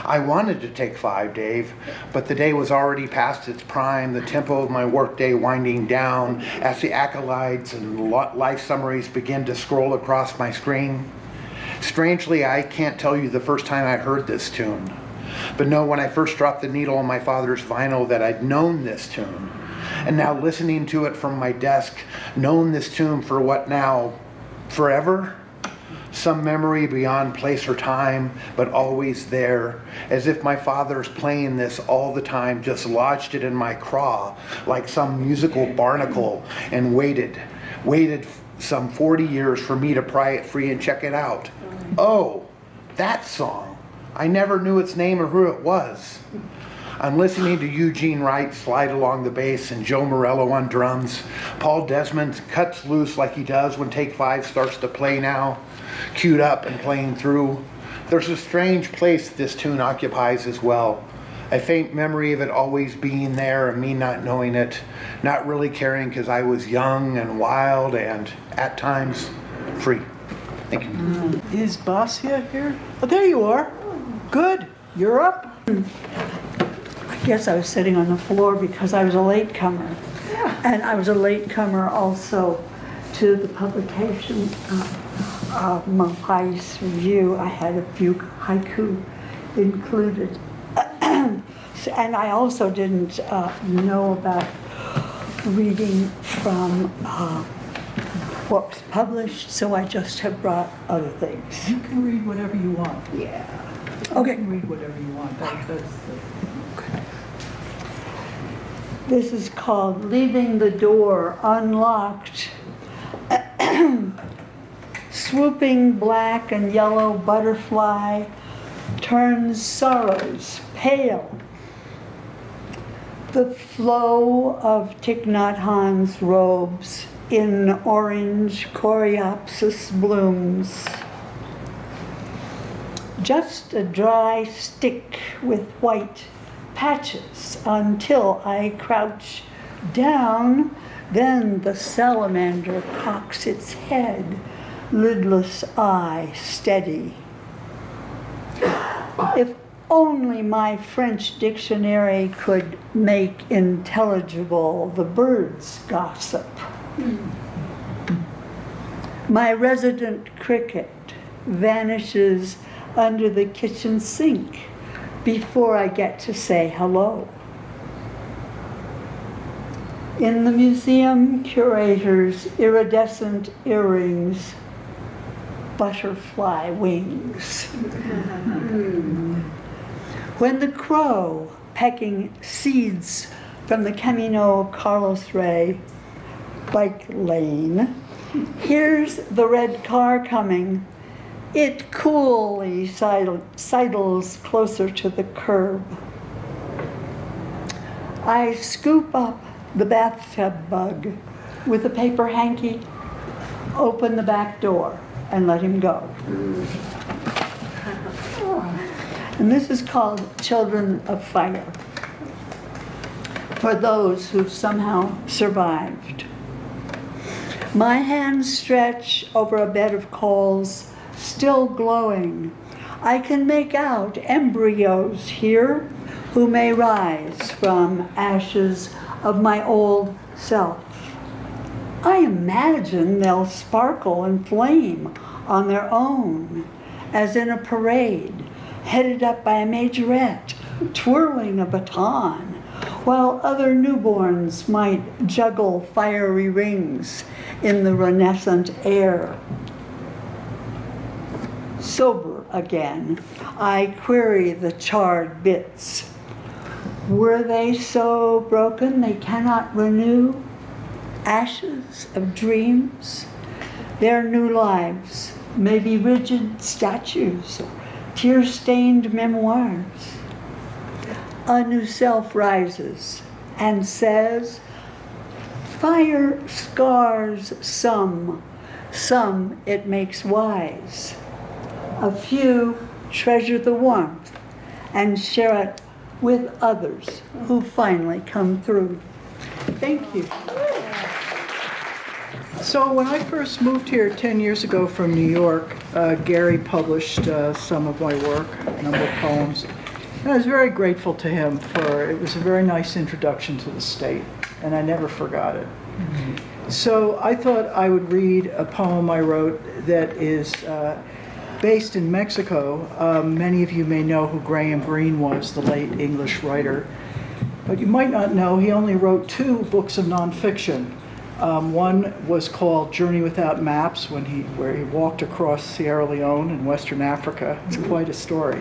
I wanted to take 5, Dave, but the day was already past its prime, the tempo of my workday winding down as the acolytes and life summaries begin to scroll across my screen. Strangely, I can't tell you the first time I heard this tune, but know when I first dropped the needle on my father's vinyl that I'd known this tune. And now listening to it from my desk, known this tune for what now, forever? Some memory beyond place or time, but always there, as if my father's playing this all the time, just lodged it in my craw like some musical barnacle and waited some 40 years for me to pry it free and check it out. Oh, that song. I never knew its name or who it was. I'm listening to Eugene Wright slide along the bass and Joe Morello on drums. Paul Desmond cuts loose like he does when Take 5 starts to play now, queued up and playing through. There's a strange place this tune occupies as well. A faint memory of it always being there and me not knowing it, not really caring because I was young and wild and, at times, free. Thank you. Is Basia here? Oh, there you are. Good. You're up. I guess I was sitting on the floor because I was a latecomer. And I was a latecomer also to the publication of Mangai's review. I had a few haiku included. And I also didn't know about reading from what was published, so I just have brought other things. You can read whatever you want. Yeah. You Okay. can read whatever you want. This is called Leaving the Door Unlocked. Swooping black and yellow butterfly turns sorrows pale. The flow of Thich Nhat Hanh's robes in orange coreopsis blooms. Just a dry stick with white patches until I crouch down, then the salamander cocks its head, lidless eye steady. If only my French dictionary could make intelligible the bird's gossip. My resident cricket vanishes under the kitchen sink before I get to say hello. In the museum curator's iridescent earrings, butterfly wings. When the crow, pecking seeds from the Camino Carlos Rey bike lane, hears the red car coming, it coolly sidles closer to the curb. I scoop up the bathtub bug with a paper hanky, open the back door, and let him go. And this is called Children of Fire, for those who've somehow survived. My hands stretch over a bed of coals, still glowing. I can make out embryos here who may rise from ashes of my old self. I imagine they'll sparkle and flame on their own, as in a parade, headed up by a majorette, twirling a baton, while other newborns might juggle fiery rings in the renaissant air. Sober again, I query the charred bits. Were they so broken they cannot renew? Ashes of dreams, their new lives maybe rigid statues, tear-stained memoirs. A new self rises and says, fire scars some it makes wise. A few treasure the warmth and share it with others who finally come through. Thank you. So when I first moved here 10 years ago from New York, Gary published some of my work, a number of poems. And I was very grateful to him for, it was a very nice introduction to the state, and I never forgot it. So I thought I would read a poem I wrote that is based in Mexico. Many of you may know who Graham Greene was, the late English writer. But you might not know, he only wrote 2 books of nonfiction. One was called Journey Without Maps, where he walked across Sierra Leone in Western Africa. It's quite a story.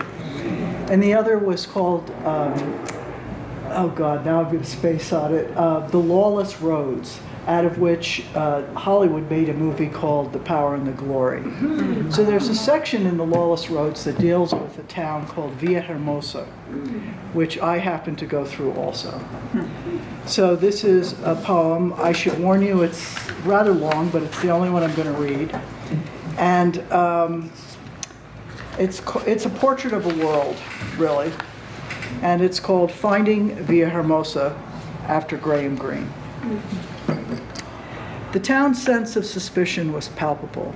And the other was called, oh God, now I'm going to space on it, The Lawless Roads, out of which Hollywood made a movie called The Power and the Glory. So there's a section in The Lawless Roads that deals with a town called Villahermosa, which I happen to go through also. So this is a poem. I should warn you, it's rather long, but it's the only one I'm going to read. And it's a portrait of a world, really. And it's called Finding Villahermosa, after Graham Greene. The town's sense of suspicion was palpable,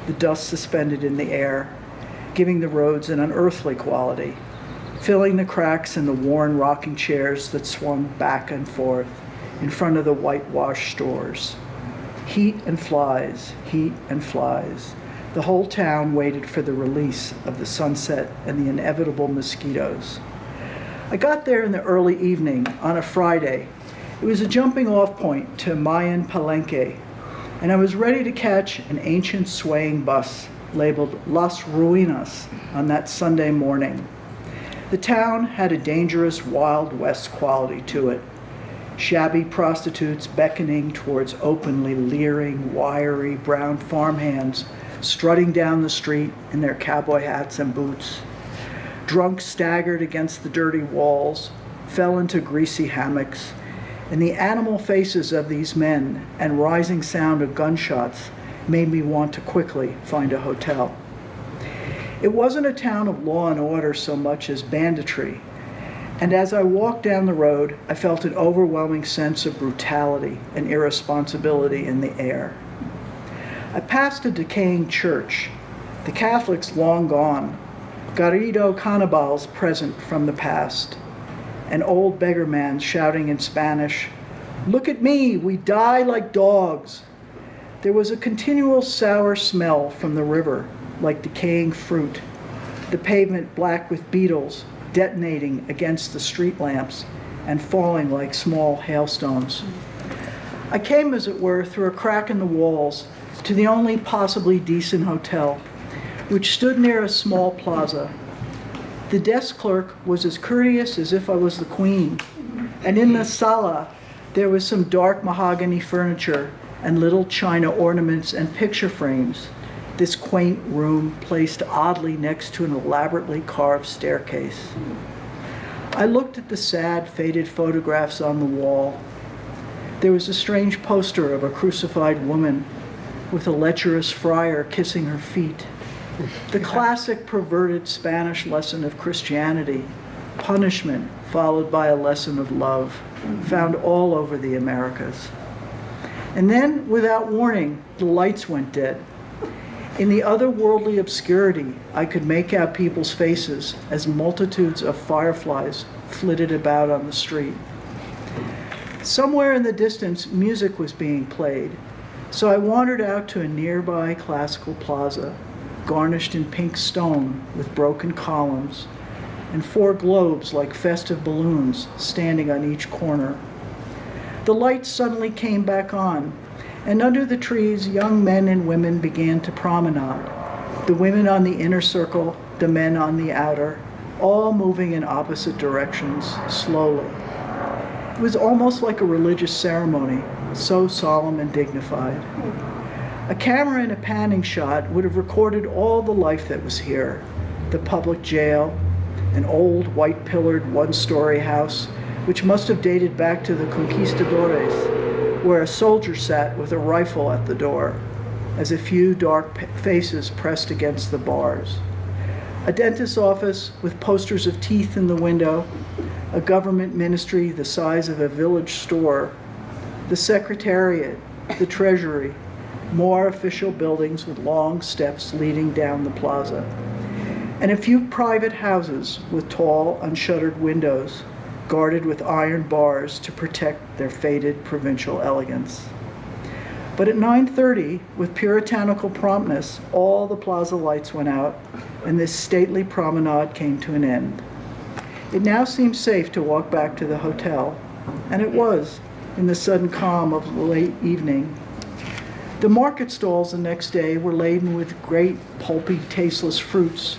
the dust suspended in the air, giving the roads an unearthly quality, filling the cracks in the worn rocking chairs that swung back and forth in front of the whitewashed stores. Heat and flies, heat and flies. The whole town waited for the release of the sunset and the inevitable mosquitoes. I got there in the early evening on a Friday. It was a jumping off point to Mayan Palenque, and I was ready to catch an ancient swaying bus labeled Las Ruinas on that Sunday morning. The town had a dangerous Wild West quality to it. Shabby prostitutes beckoning towards openly leering, wiry brown farmhands strutting down the street in their cowboy hats and boots. Drunks staggered against the dirty walls, fell into greasy hammocks, and the animal faces of these men and rising sound of gunshots made me want to quickly find a hotel. It wasn't a town of law and order so much as banditry, and as I walked down the road, I felt an overwhelming sense of brutality and irresponsibility in the air. I passed a decaying church, the Catholics long gone, Garrido cannibals present from the past, an old beggar man shouting in Spanish, "Look at me, we die like dogs." There was a continual sour smell from the river, like decaying fruit, the pavement black with beetles detonating against the street lamps and falling like small hailstones. I came, as it were, through a crack in the walls to the only possibly decent hotel, which stood near a small plaza. The desk clerk was as courteous as if I was the queen, and in the sala there was some dark mahogany furniture and little china ornaments and picture frames, this quaint room placed oddly next to an elaborately carved staircase. I looked at the sad, faded photographs on the wall. There was a strange poster of a crucified woman with a lecherous friar kissing her feet. The classic perverted Spanish lesson of Christianity, punishment followed by a lesson of love, found all over the Americas. And then, without warning, the lights went dead. In the otherworldly obscurity, I could make out people's faces as multitudes of fireflies flitted about on the street. Somewhere in the distance, music was being played, so I wandered out to a nearby classical plaza, garnished in pink stone with broken columns, and 4 globes like festive balloons standing on each corner. The lights suddenly came back on, and under the trees, young men and women began to promenade, the women on the inner circle, the men on the outer, all moving in opposite directions, slowly. It was almost like a religious ceremony, so solemn and dignified. A camera in a panning shot would have recorded all the life that was here. The public jail, an old white-pillared one-story house, which must have dated back to the conquistadores, where a soldier sat with a rifle at the door, as a few dark faces pressed against the bars. A dentist's office with posters of teeth in the window, a government ministry the size of a village store, the secretariat, the treasury, more official buildings with long steps leading down the plaza, and a few private houses with tall, unshuttered windows guarded with iron bars to protect their faded provincial elegance. But at 9:30, with puritanical promptness, all the plaza lights went out, and this stately promenade came to an end. It now seemed safe to walk back to the hotel, and it was, in the sudden calm of the late evening. The market stalls the next day were laden with great, pulpy, tasteless fruits,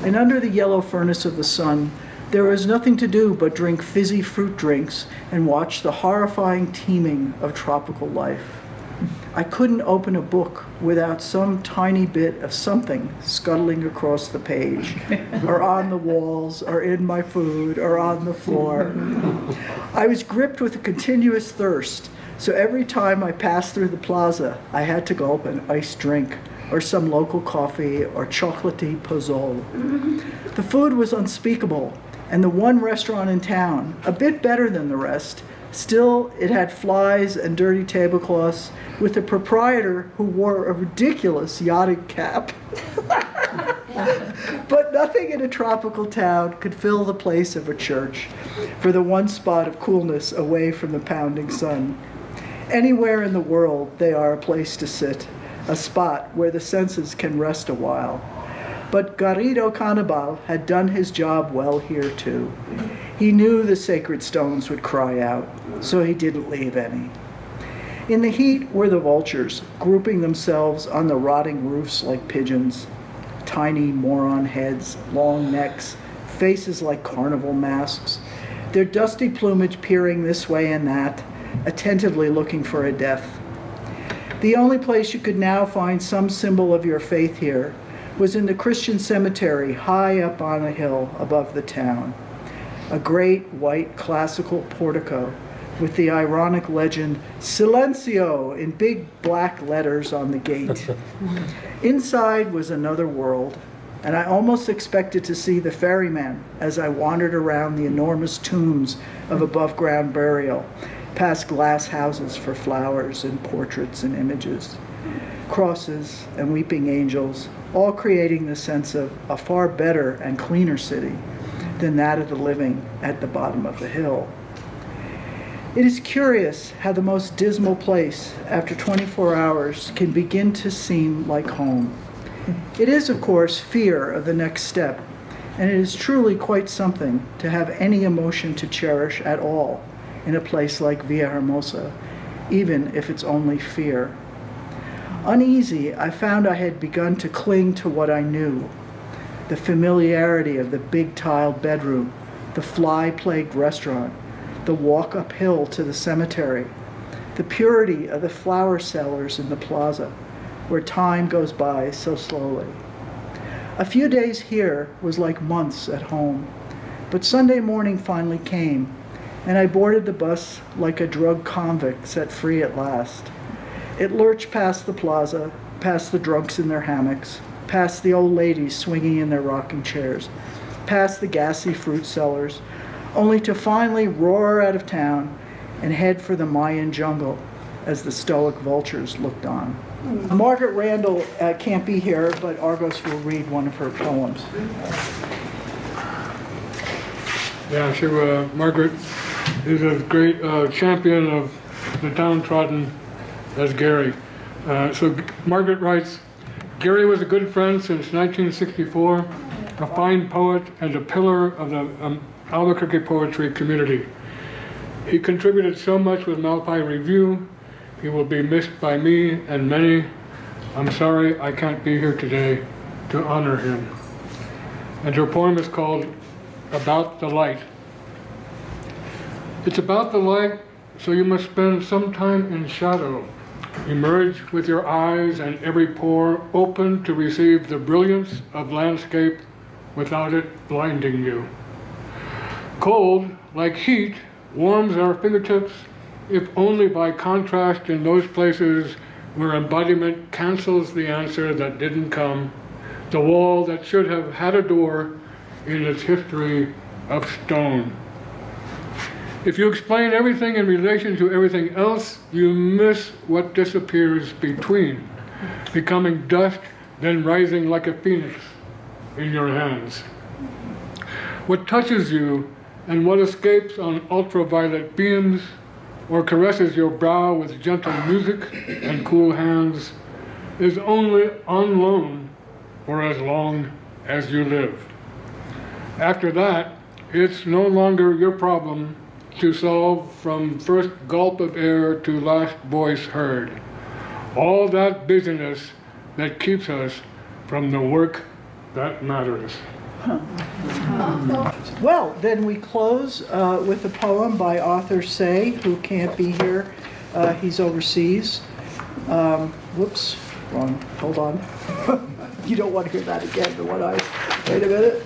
and under the yellow furnace of the sun, there was nothing to do but drink fizzy fruit drinks and watch the horrifying teeming of tropical life. I couldn't open a book without some tiny bit of something scuttling across the page, or on the walls, or in my food, or on the floor. I was gripped with a continuous thirst, so every time I passed through the plaza, I had to gulp an iced drink, or some local coffee, or chocolatey pozole. The food was unspeakable, and the one restaurant in town, a bit better than the rest, still it had flies and dirty tablecloths, with a proprietor who wore a ridiculous yachting cap. But nothing in a tropical town could fill the place of a church, for the one spot of coolness away from the pounding sun. Anywhere in the world, they are a place to sit, a spot where the senses can rest a while. But Garrido Canabal had done his job well here too. He knew the sacred stones would cry out, so he didn't leave any. In the heat were the vultures, grouping themselves on the rotting roofs like pigeons. Tiny moron heads, long necks, faces like carnival masks, their dusty plumage peering this way and that, attentively looking for a death. The only place you could now find some symbol of your faith here was in the Christian cemetery high up on a hill above the town. A great white classical portico with the ironic legend, Silencio, in big black letters on the gate. Inside was another world, and I almost expected to see the ferryman as I wandered around the enormous tombs of above-ground burial, past glass houses for flowers and portraits and images, crosses and weeping angels, all creating the sense of a far better and cleaner city than that of the living at the bottom of the hill. It is curious how the most dismal place, after 24 hours, can begin to seem like home. It is, of course, fear of the next step, and it is truly quite something to have any emotion to cherish at all in a place like Villahermosa, even if it's only fear. Uneasy, I found I had begun to cling to what I knew. The familiarity of the big tiled bedroom, the fly-plagued restaurant, the walk uphill to the cemetery, the purity of the flower sellers in the plaza, where time goes by so slowly. A few days here was like months at home, but Sunday morning finally came, and I boarded the bus like a drug convict set free at last. It lurched past the plaza, past the drunks in their hammocks, past the old ladies swinging in their rocking chairs, past the gassy fruit sellers, only to finally roar out of town and head for the Mayan jungle as the stoic vultures looked on. Margaret Randall can't be here, but Argos will read one of her poems. Yeah, Margaret is as great champion of the downtrodden as Gary. So Margaret writes, Gary was a good friend since 1964, a fine poet and a pillar of the Albuquerque poetry community. He contributed so much with Malpai Review. He will be missed by me and many. I'm sorry I can't be here today to honor him. And her poem is called About the Light. It's about the light, so you must spend some time in shadow, Emerge with your eyes and every pore open to receive the brilliance of landscape without it blinding you. Cold, like heat, warms our fingertips, if only by contrast in those places where embodiment cancels the answer that didn't come, the wall that should have had a door in its history of stone. If you explain everything in relation to everything else, you miss what disappears between, becoming dust, then rising like a phoenix in your hands. What touches you and what escapes on ultraviolet beams or caresses your brow with gentle music and cool hands is only on loan for as long as you live. After that, it's no longer your problem to solve from first gulp of air to last voice heard. All that busyness that keeps us from the work that matters. Well, then we close with a poem by Arthur Say, who can't be here. He's overseas. Whoops, wrong, hold on. You don't want to hear that again, the one I, wait a minute.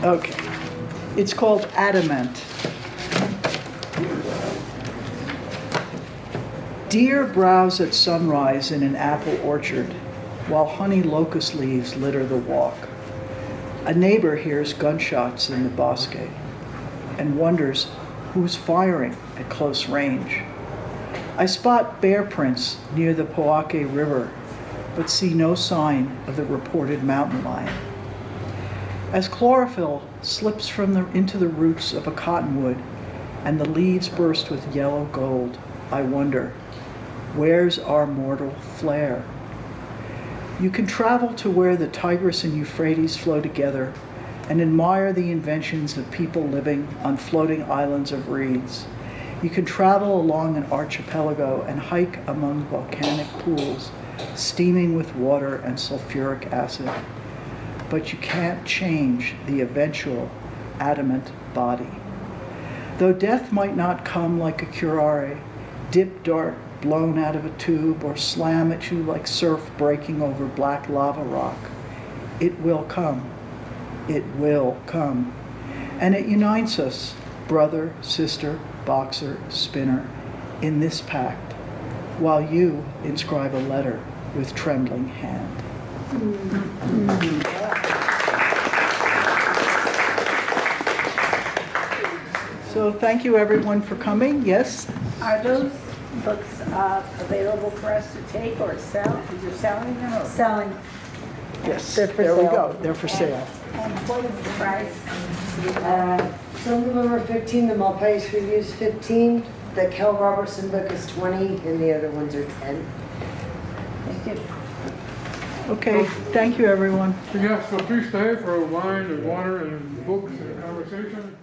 Okay, it's called Adamant. Deer browse at sunrise in an apple orchard, while honey locust leaves litter the walk. A neighbor hears gunshots in the bosque and wonders who's firing at close range. I spot bear prints near the Poake River, but see no sign of the reported mountain lion. As chlorophyll slips into the roots of a cottonwood and the leaves burst with yellow gold, I wonder, where's our mortal flare? You can travel to where the Tigris and Euphrates flow together and admire the inventions of people living on floating islands of reeds. You can travel along an archipelago and hike among volcanic pools, steaming with water and sulfuric acid. But you can't change the eventual adamant body. Though death might not come like a curare, dip dart blown out of a tube, or slam at you like surf breaking over black lava rock, it will come. It will come. And it unites us, brother, sister, boxer, spinner, in this pact, while you inscribe a letter with trembling hand. So thank you everyone for coming. Yes? Are those books available for us to take or sell? Is you're selling them or? Selling. Yes, They're for there we sale. go. They're for sale. And what is the price? Some of them are 15, the Malpais Review is 15, the Kel Robertson book is 20, and the other ones are 10. Thank you. Okay, thank you everyone. Yes, so please stay for wine and water and books and conversation.